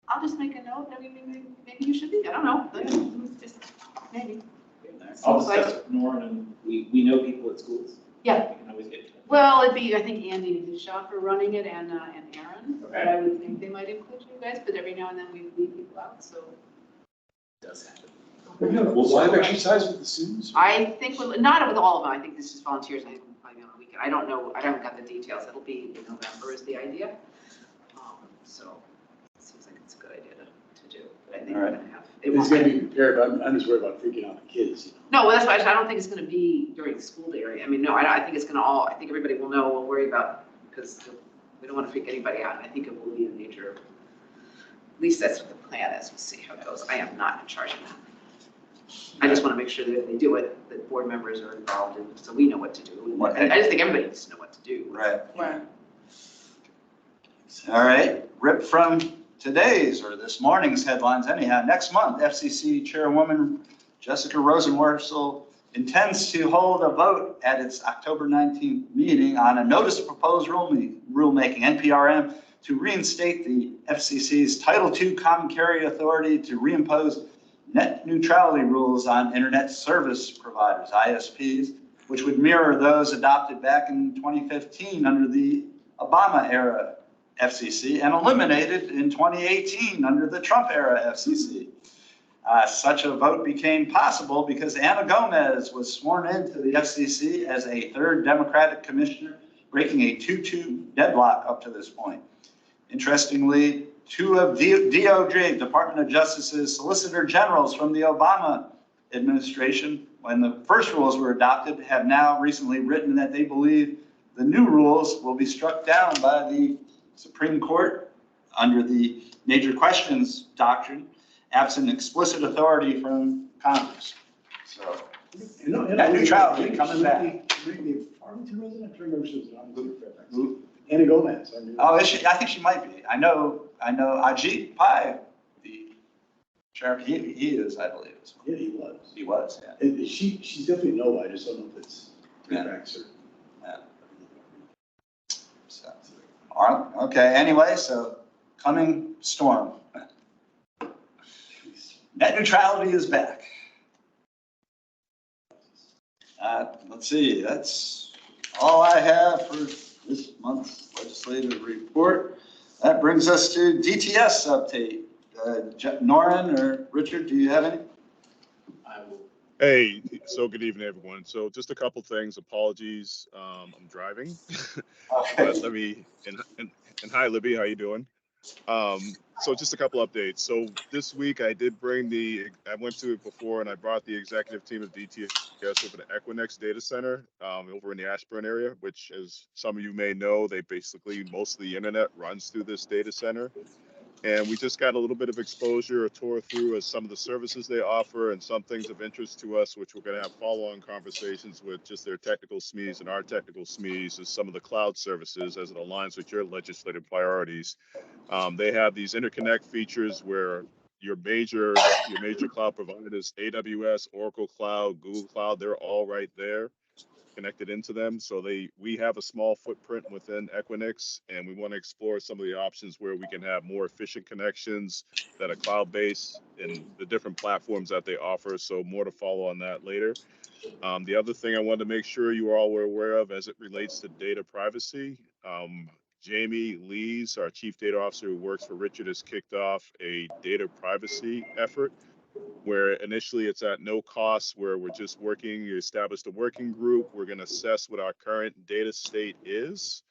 I'll just make a note, I mean, maybe you should be, I don't know, just, maybe. I'll Seems like- discuss it with Norm, and we know people at schools. Yeah. We can always get to it. Well, it'd be, I think Andy Schaffer running it and Aaron, but Okay. I would think they might include you guys, but every now and then we leave people out, so. It does happen. Live exercise with the students? I think, not with all of them, I think this is volunteers, I think we'll probably be on the weekend, I don't know, I haven't got the details, it'll be in November is the idea. So, it seems like it's a good idea to do, but I think we're gonna have. It's gonna be prepared, but I'm just worried about freaking out the kids. No, well, that's why I don't think it's gonna be during the school day, right? I mean, no, I think it's gonna I think everybody will know, we'll worry about, because we don't wanna freak anybody out, and I think it will be a major, at least that's what the plan is, we'll see how it goes. I am not in charge of that. I just wanna make sure that if they do it, that board members are involved, and so we know what to do. I just think everybody needs to know what to do. Right. Right. All right, ripped from today's or this morning's headlines anyhow. Next month, FCC Chairwoman Jessica Rosenworcel intends to hold a vote at its October 19th meeting on a notice of proposed rulemaking, NPRM, to reinstate the FCC's Title II Common Carrier Authority to reimpose net neutrality rules on internet service providers, ISPs, which would mirror those adopted back in 2015 under the Obama era FCC and eliminated in 2018 under the Trump era FCC. Such a vote became possible because Anna Gomez was sworn into the FCC as a third Democratic commissioner, breaking a 2-2 deadlock up to this point. Interestingly, two of DOJ, Department of Justice's Solicitor Generals from the Obama administration, when the first rules were adopted, have now recently written that they believe the new rules will be struck down by the Supreme Court under the major questions doctrine, absent explicit authority from Congress. So, net neutrality coming back. Arlington resident, I'm trying to remember if she was an Arlington or Fairfax. Anna Gomez. Oh, is she? I think she might be. I know Ajit Pai, the sheriff, he is, I believe. Yeah, he was. He was, yeah. And she's definitely no, I just don't know if it's Fairfax or. Yeah. So, all right, okay, anyway, so coming storm. Net neutrality is back. Let's see, that's all I have for this month's legislative report. That brings us to DTS update. Norrin or Richard, do you have any? I will. Hey, so good evening, everyone. So just a couple things. Apologies, I'm driving. Okay. But let me and hi, Libby, how you doing? So just a couple updates. So this week I did bring I went to it before and I brought the executive team of DTS over to Equinix data center over in the Ashburn area, which, as some of you may know, most of the internet runs through this data center. And we just got a little bit of exposure, a tour through as some of the services they offer and some things of interest to us, which we're going to have follow-on conversations with just their technical SMEs and our technical SMEs as some of the cloud services as it aligns with your legislative priorities. They have these interconnect features where your major cloud providers, AWS, Oracle Cloud, Google Cloud, they're all right there, connected into them. So we have a small footprint within Equinix, and we want to explore some of the options where we can have more efficient connections that are cloud-based and the different platforms that they offer. So more to follow on that later. The other thing I wanted to make sure you all were aware of as it relates to data privacy, Jamie Lees, our chief data officer who works for Richard, has kicked off a data privacy effort where initially it's at no cost, where we're just you established a working group. We're going to assess what our current data state is.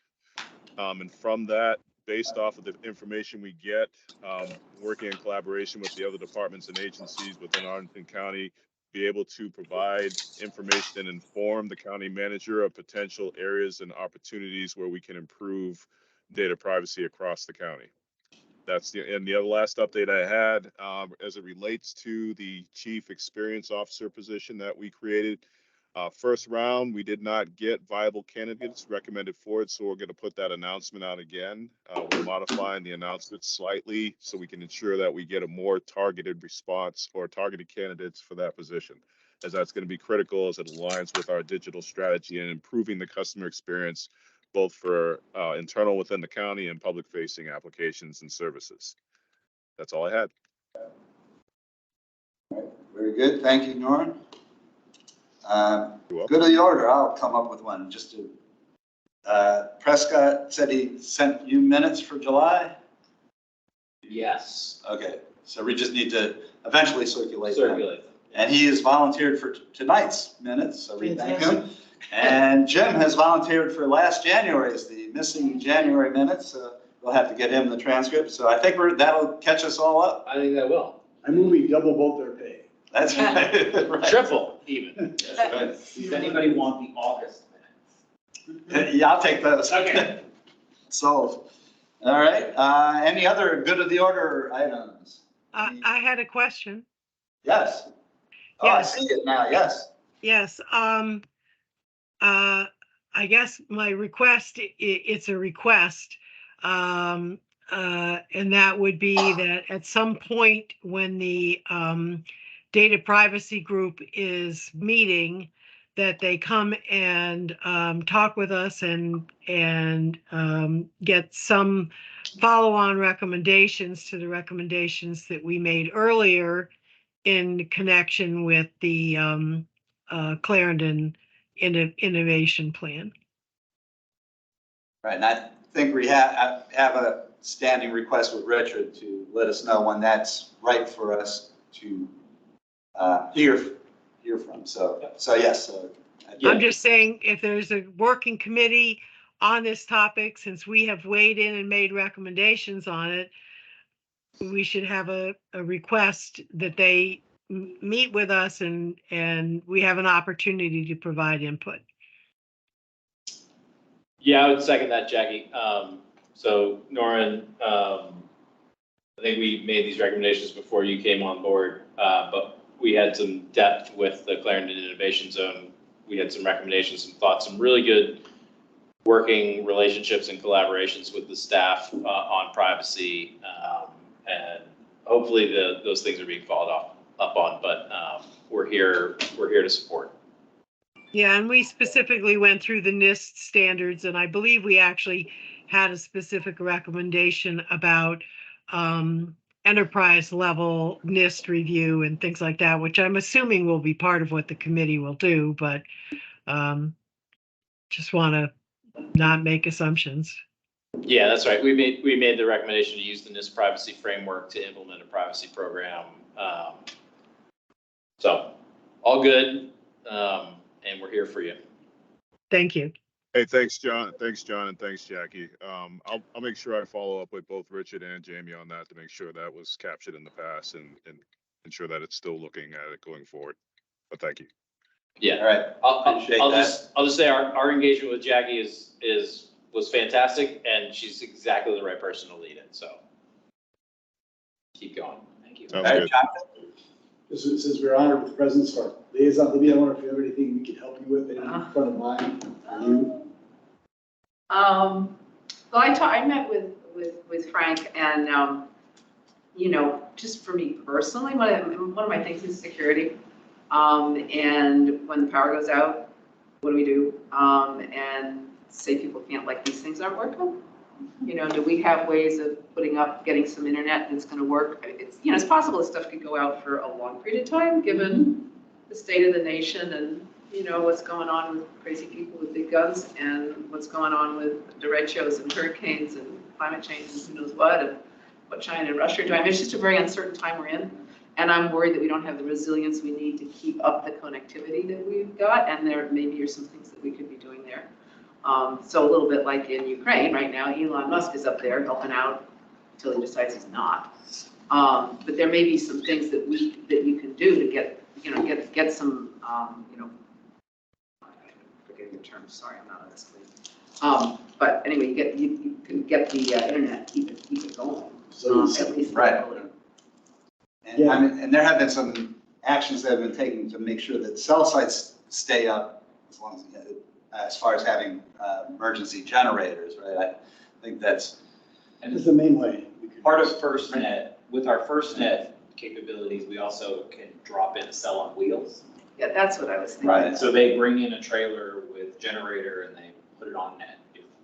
And from that, based off of the information we get, working in collaboration with the other departments and agencies within Arlington County, be able to provide information and inform the county manager of potential areas and opportunities where we can improve data privacy across the county. And the other last update I had as it relates to the chief experience officer position that we created. First round, we did not get viable candidates recommended for it, so we're going to put that announcement out again. We're modifying the announcement slightly so we can ensure that we get a more targeted response or targeted candidates for that position, as that's going to be critical as it aligns with our digital strategy and improving the customer experience, both for internal within the county and public-facing applications and services. That's all I had. All right, very good. Thank you, Norman. Good of the order. I'll come up with one just to. Prescott said he sent you minutes for July. Yes. Okay, so we just need to eventually circulate them. Circulate them. And he has volunteered for tonight's minutes, so we thank him. And Jim has volunteered for last January's, the missing January minutes. So we'll have to get him the transcript. So I think that'll catch us all up. I think that will. I move we double vote their pay. That's right. Right. Triple even. That's right. Does anybody want the August minutes? Yeah, I'll take those. Okay. So, all right. Any other good of the order items? I had a question. Yes. Oh, Yes. I see it now. Yes. Yes, I guess my request, it's a request. And that would be that at some point when the data privacy group is meeting, that they come and talk with us and get some follow-on recommendations to the recommendations that we made earlier in connection with the Clarendon Innovation Plan. Right, and I think we have a standing request with Richard to let us know when that's right for us to hear from. So yes. I'm just saying, if there's a working committee on this topic, since we have weighed in and made recommendations on it, we should have a request that they meet with us and we have an opportunity to provide input. Yeah, I would second that, Jackie. So Norman, I think we made these recommendations before you came on board, but we had some depth with the Clarendon Innovation Zone. We had some recommendations, some thoughts, some really good working relationships and collaborations with the staff on privacy. And hopefully those things are being followed up on, but we're here to support. Yeah, and we specifically went through the NIST standards, and I believe we actually had a specific recommendation about enterprise level NIST review and things like that, which I'm assuming will be part of what the committee will do, but just want to not make assumptions. Yeah, that's right. We made the recommendation to use the NIST privacy framework to implement a privacy program. So all good. And we're here for you. Thank you. Hey, thanks, John. Thanks, John, and thanks, Jackie. I'll make sure I follow up with both Richard and Jamie on that to make sure that was captured in the past and ensure that it's still looking at it going forward. But thank you. Yeah. All right. I'll just say our engagement with Jackie was fantastic, and she's exactly the right person to lead it. So keep going. Thank you. Sounds good. Just since we're honored with the presence of our liaison, Libby, I wonder if you have anything we can help you with, anything in front of mind for you? Well, I met with Frank, and you know, just for me personally, one of my things is security. And when the power goes out, what do we do? And say people can't, like, these things aren't working. You know, do we have ways of getting some internet that's going to work? It's, you know, it's possible this stuff could go out for a long period of time, given the state of the nation and, you know, what's going on with crazy people with big guns and what's going on with derechos and hurricanes and climate change and who knows what, and what China and Russia are doing. I mean, it's just a very uncertain time we're in. And I'm worried that we don't have the resilience we need to keep up the connectivity that we've got. And there maybe are some things that we could be doing there. So a little bit like in Ukraine right now, Elon Musk is up there helping out until he decides he's not. But there may be some things that you can do to get some, you know, I forget your term. Sorry, I'm not on this clean. But anyway, you can get the internet, keep it going. So at least right. locally. And, I mean, and there have been some actions that have been taken to make sure that cell sites stay up as long as far as having emergency generators, right? I think that's the main way. Part of FirstNet, with our FirstNet capabilities, we also can drop in a cell on wheels. Yeah, that's what I was thinking. Right. So they bring in a trailer with generator and they put it on net.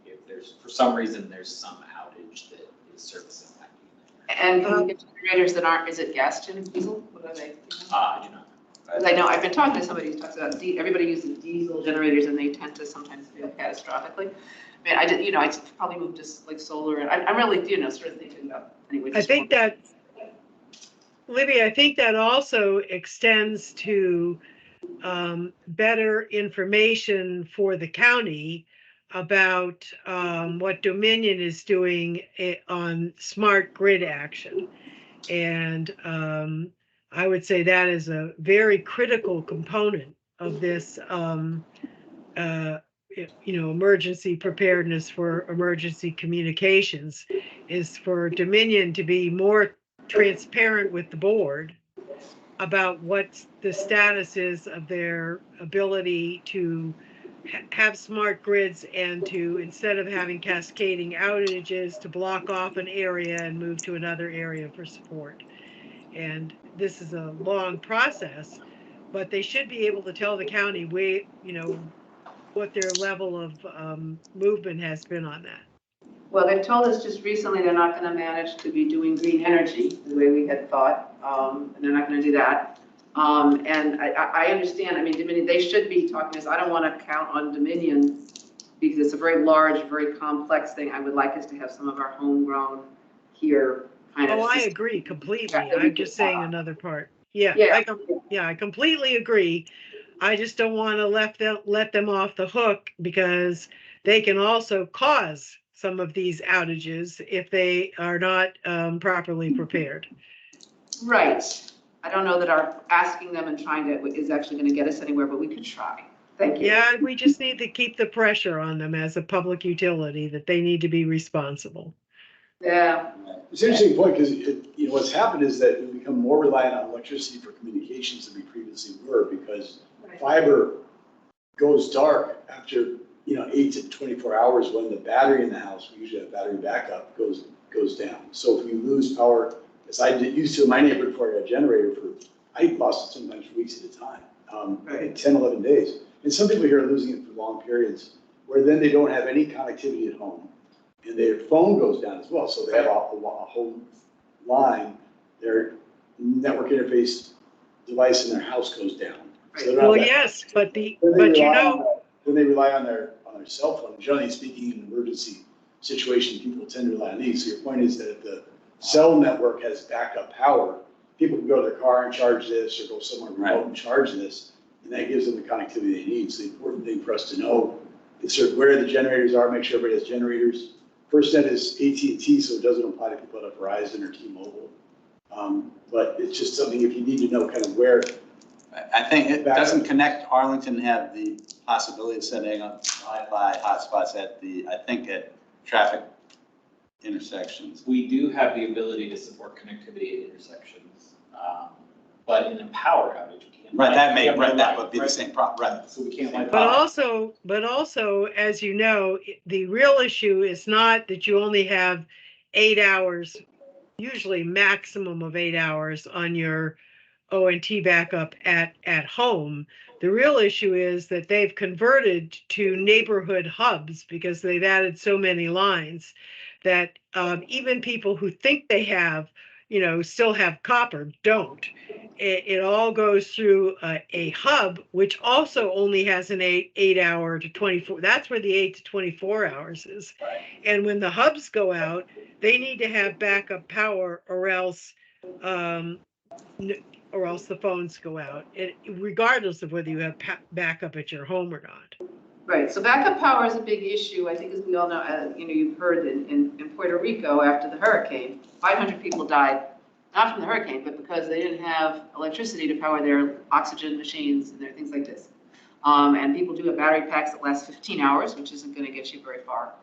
If there's, for some reason, there's some outage that is service impacting. And can you get generators that aren't, is it gas gen diesel? What are they? I do not. Because I know, I've been talking to somebody who talks about, everybody uses diesel generators and they tend to sometimes fail catastrophically. I mean, I probably moved to like solar, and I'm really, sort of thinking about, anyway. I think that, Libby, I think that also extends to better information for the county about what Dominion is doing on smart grid action. And I would say that is a very critical component of this emergency preparedness for emergency communications, is for Dominion to be more transparent with the board about what the status is of their ability to have smart grids, and to, instead of having cascading outages, to block off an area and move to another area for support. And this is a long process, but they should be able to tell the county what their level of movement has been on that. Well, they've told us just recently they're not going to manage to be doing green energy the way we had thought, and they're not going to do that. And I understand, I mean, Dominion, they should be talking to us. I don't want to count on Dominion because it's a very large, very complex thing. I would like us to have some of our homegrown here kind of. Oh, I agree completely. I'm just saying another part. Yeah, I completely agree. I just don't want to let them off the hook, because they can also cause some of these outages if they are not properly prepared. Right. I don't know that our asking them and trying to is actually going to get us anywhere, but we could try. Thank you. Yeah, we just need to keep the pressure on them as a public utility that they need to be responsible. Yeah. It's an interesting point, because what's happened is that we become more reliant on electricity for communications than we previously were, because fiber goes dark after 8 to 24 hours when the battery in the house, we usually have battery backup, goes down. So if we lose power, as I used to in my neighborhood before I got a generator, I lost it sometimes for weeks at a time, 10, 11 days. And some people here are losing it for long periods, where then they don't have any connectivity at home, and their phone goes down as well. So they have a whole line, their network interface device in their house goes down. So well, yes, but then they rely on their cell phone. Generally speaking, in an emergency situation, people tend to rely on these. So your point is that if the cell network has backup power, people can go to their car and charge this, or go somewhere remote and charge this, and that gives them the connectivity they need. So the important thing for us to know is sort of where the generators are, make sure everybody has generators. FirstNet is AT&T, so it doesn't apply to people at Verizon or T-Mobile. But it's just something, if you need to know kind of where. I think it doesn't connect. Arlington have the possibility of setting up Wi-Fi hotspots at traffic intersections. We do have the ability to support connectivity at intersections, but in a power outage, we can't. Right, that would be the same problem, right? So we can't like. But also, as you know, the real issue is not that you only have 8 hours, usually maximum of 8 hours on your ONT backup at home. The real issue is that they've converted to neighborhood hubs, because they've added so many lines that even people who think they have, still have copper, don't. It all goes through a hub, which also only has an 8 hour to 24. That's where the 8 to 24 hours is. And when the hubs go out, they need to have backup power, or else the phones go out, regardless of whether you have backup at your home or not. Right. So backup power is a big issue. I think, as we all know, you've heard in Puerto Rico after the hurricane, 500 people died, not from the hurricane, but because they didn't have electricity to power their oxygen machines and their things like this. And people do have battery packs that last 15 hours, which isn't going to get you very far.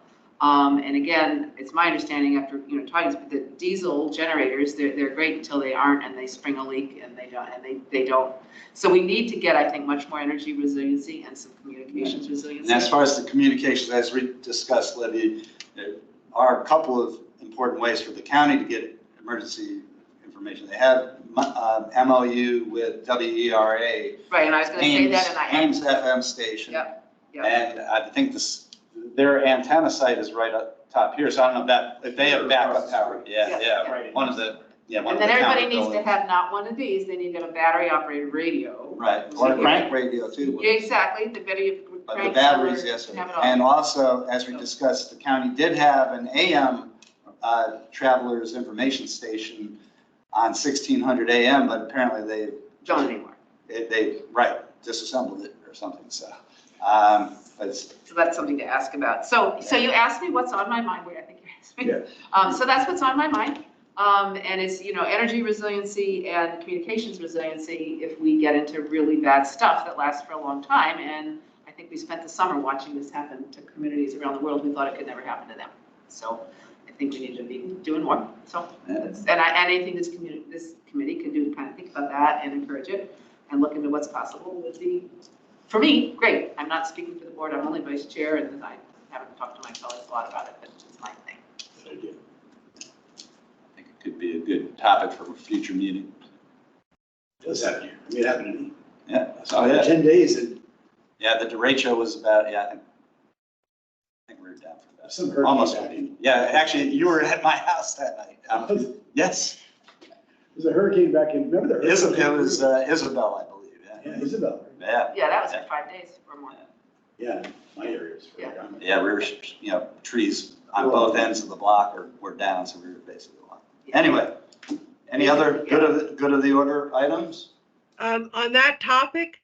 And again, it's my understanding after, talking, the diesel generators, they're great until they aren't, and they spring a leak and they don't. So we need to get, I think, much more energy resiliency and some communications resiliency. And as far as the communications, as we discussed, Libby, there are a couple of important ways for the county to get emergency information. They have MOU with WERA. Right, and I was gonna say that, and I. Ames FM station. Yep. And I think their antenna site is right up top here, so I don't know if they have backup power. Yeah. Right. One of the And then everybody needs to have not one of these, they need to have a battery operated radio. Right, or a crank radio too. Yeah, exactly, the video. But the batteries, yes. And also, as we discussed, the county did have an AM travelers information station on 1600 AM, but apparently they don't anymore. They disassembled it or something. So, so that's something to ask about. So you asked me what's on my mind. Wait, I think you asked me. Yeah. So that's what's on my mind. And it's, energy resiliency and communications resiliency if we get into really bad stuff that lasts for a long time. And I think we spent the summer watching this happen to communities around the world. We thought it could never happen to them. So I think we need to be doing more. So, and anything this committee can do to kind of think about that and encourage it and look into what's possible would be, for me, great. I'm not speaking for the board. I'm only vice chair, and I haven't talked to my colleagues a lot about it, but it's my thing. good idea. I think it could be a good topic for a future meeting. It does happen here. I mean, it happened to me. Yeah. So 10 days and. Yeah, the derecho was about, I think we were down for that. Some hurricane Almost. back in. Yeah, actually, you were at my house that night. Yes. There's a hurricane back in, remember the hurricane? It was Isabel, I believe. Yeah, Isabel. Yeah. Yeah, that was for 5 days or more. Yeah, my areas. Yeah, we were, trees on both ends of the block were down, so we were basically locked. Anyway, any other good of the order items? On that topic,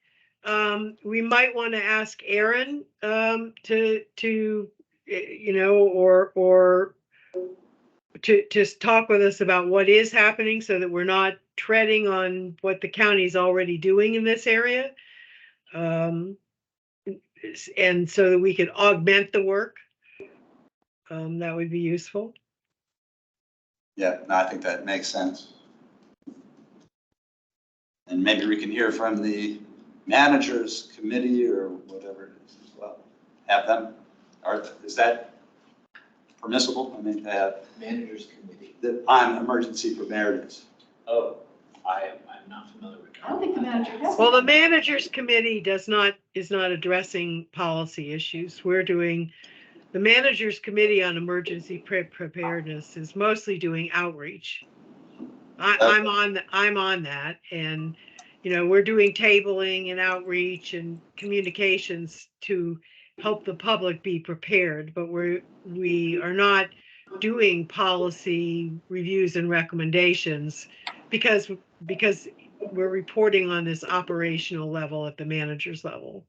we might want to ask Aaron to just talk with us about what is happening so that we're not treading on what the county's already doing in this area. And so that we could augment the work. That would be useful. Yeah, no, I think that makes sense. And maybe we can hear from the managers committee or whatever it is as well. Have them, or is that permissible? I mean, to have Managers committee. On emergency preparedness. Oh, I'm not familiar with. I don't think the manager has. Well, the managers committee is not addressing policy issues. We're doing, the managers committee on emergency preparedness is mostly doing outreach. I'm on that, and we're doing tabling and outreach and communications to help the public be prepared, but we are not doing policy reviews and recommendations because we're reporting on this operational level at the manager's level.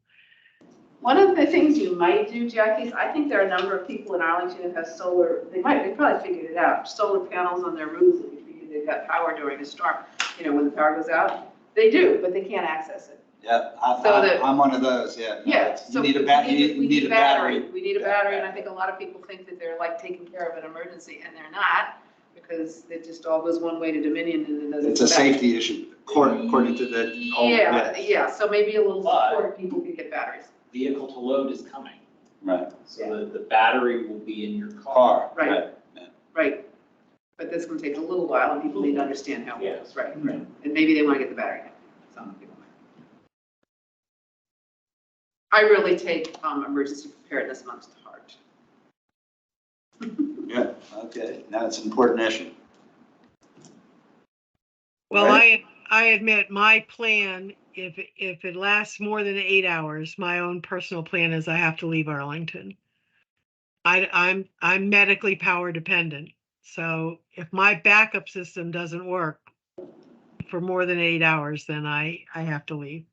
One of the things you might do, Jackie, is I think there are a number of people in Arlington that have solar, they probably figured it out, solar panels on their roofs that they've got power during a storm. When the power goes out, they do, but they can't access it. Yeah, I'm one of those, yeah. Yeah, so you need a battery. We need a battery, and I think a lot of people think that they're like taking care of an emergency, and they're not, because it just all goes one way to Dominion and it doesn't. It's a safety issue, according to the. Yeah, so maybe a little support, people can get batteries. Vehicle to load is coming. Right. So the battery will be in your car. Right. But that's gonna take a little while, and people need to understand how it works, right? Right. And maybe they wanna get the battery. Some people might. I really take emergency preparedness months to heart. Yeah, okay, now it's an important issue. Well, I admit my plan, if it lasts more than 8 hours, my own personal plan is I have to leave Arlington. I'm medically power dependent. So if my backup system doesn't work for more than 8 hours, then I have to leave.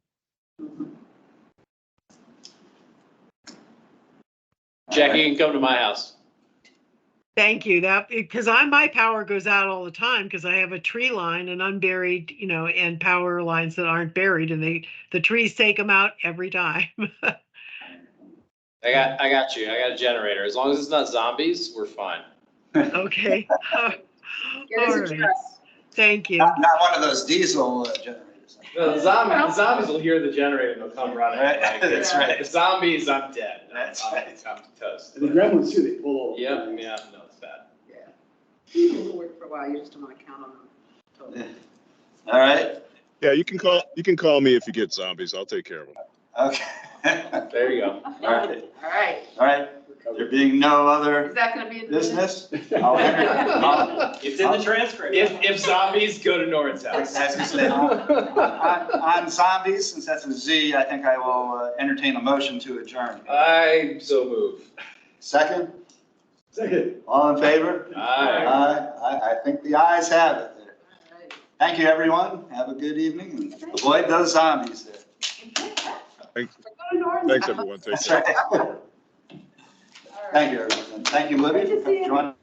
Jackie, you can come to my house. Thank you. That because my power goes out all the time because I have a tree line and unburied, and power lines that aren't buried, and the trees take them out every time. I got you. I got a generator. As long as it's not zombies, we're fine. Okay. All right. Thank you. Not one of those diesel generators. No, the zombies will hear the generator and they'll come running. Right, Like, that's right. The zombies, I'm dead. That's I'm right. toast. And the gremlins too, they pull over. Yeah, no, it's bad. Yeah. People will work for a while, you just don't want to count on them. Totally. All right, Yeah, you can call me if you get zombies. I'll take care of them. okay. There you go. All right, All right, all right. There being no is other that gonna be in the business, I'll It's in the transcript. If zombies, go to Norton's house. as you say, on zombies, since that's a Z, I think I will entertain a motion to adjourn. I so move. Second, Second. all in favor? Aye. I think the ayes have it there. All right. Thank you, everyone. Have a good evening and avoid those zombies there. Thanks, Go to Norton's thanks house. everyone. Take That's care. right. Thank you, everyone. Thank you, Libby, Good to see for you. joining.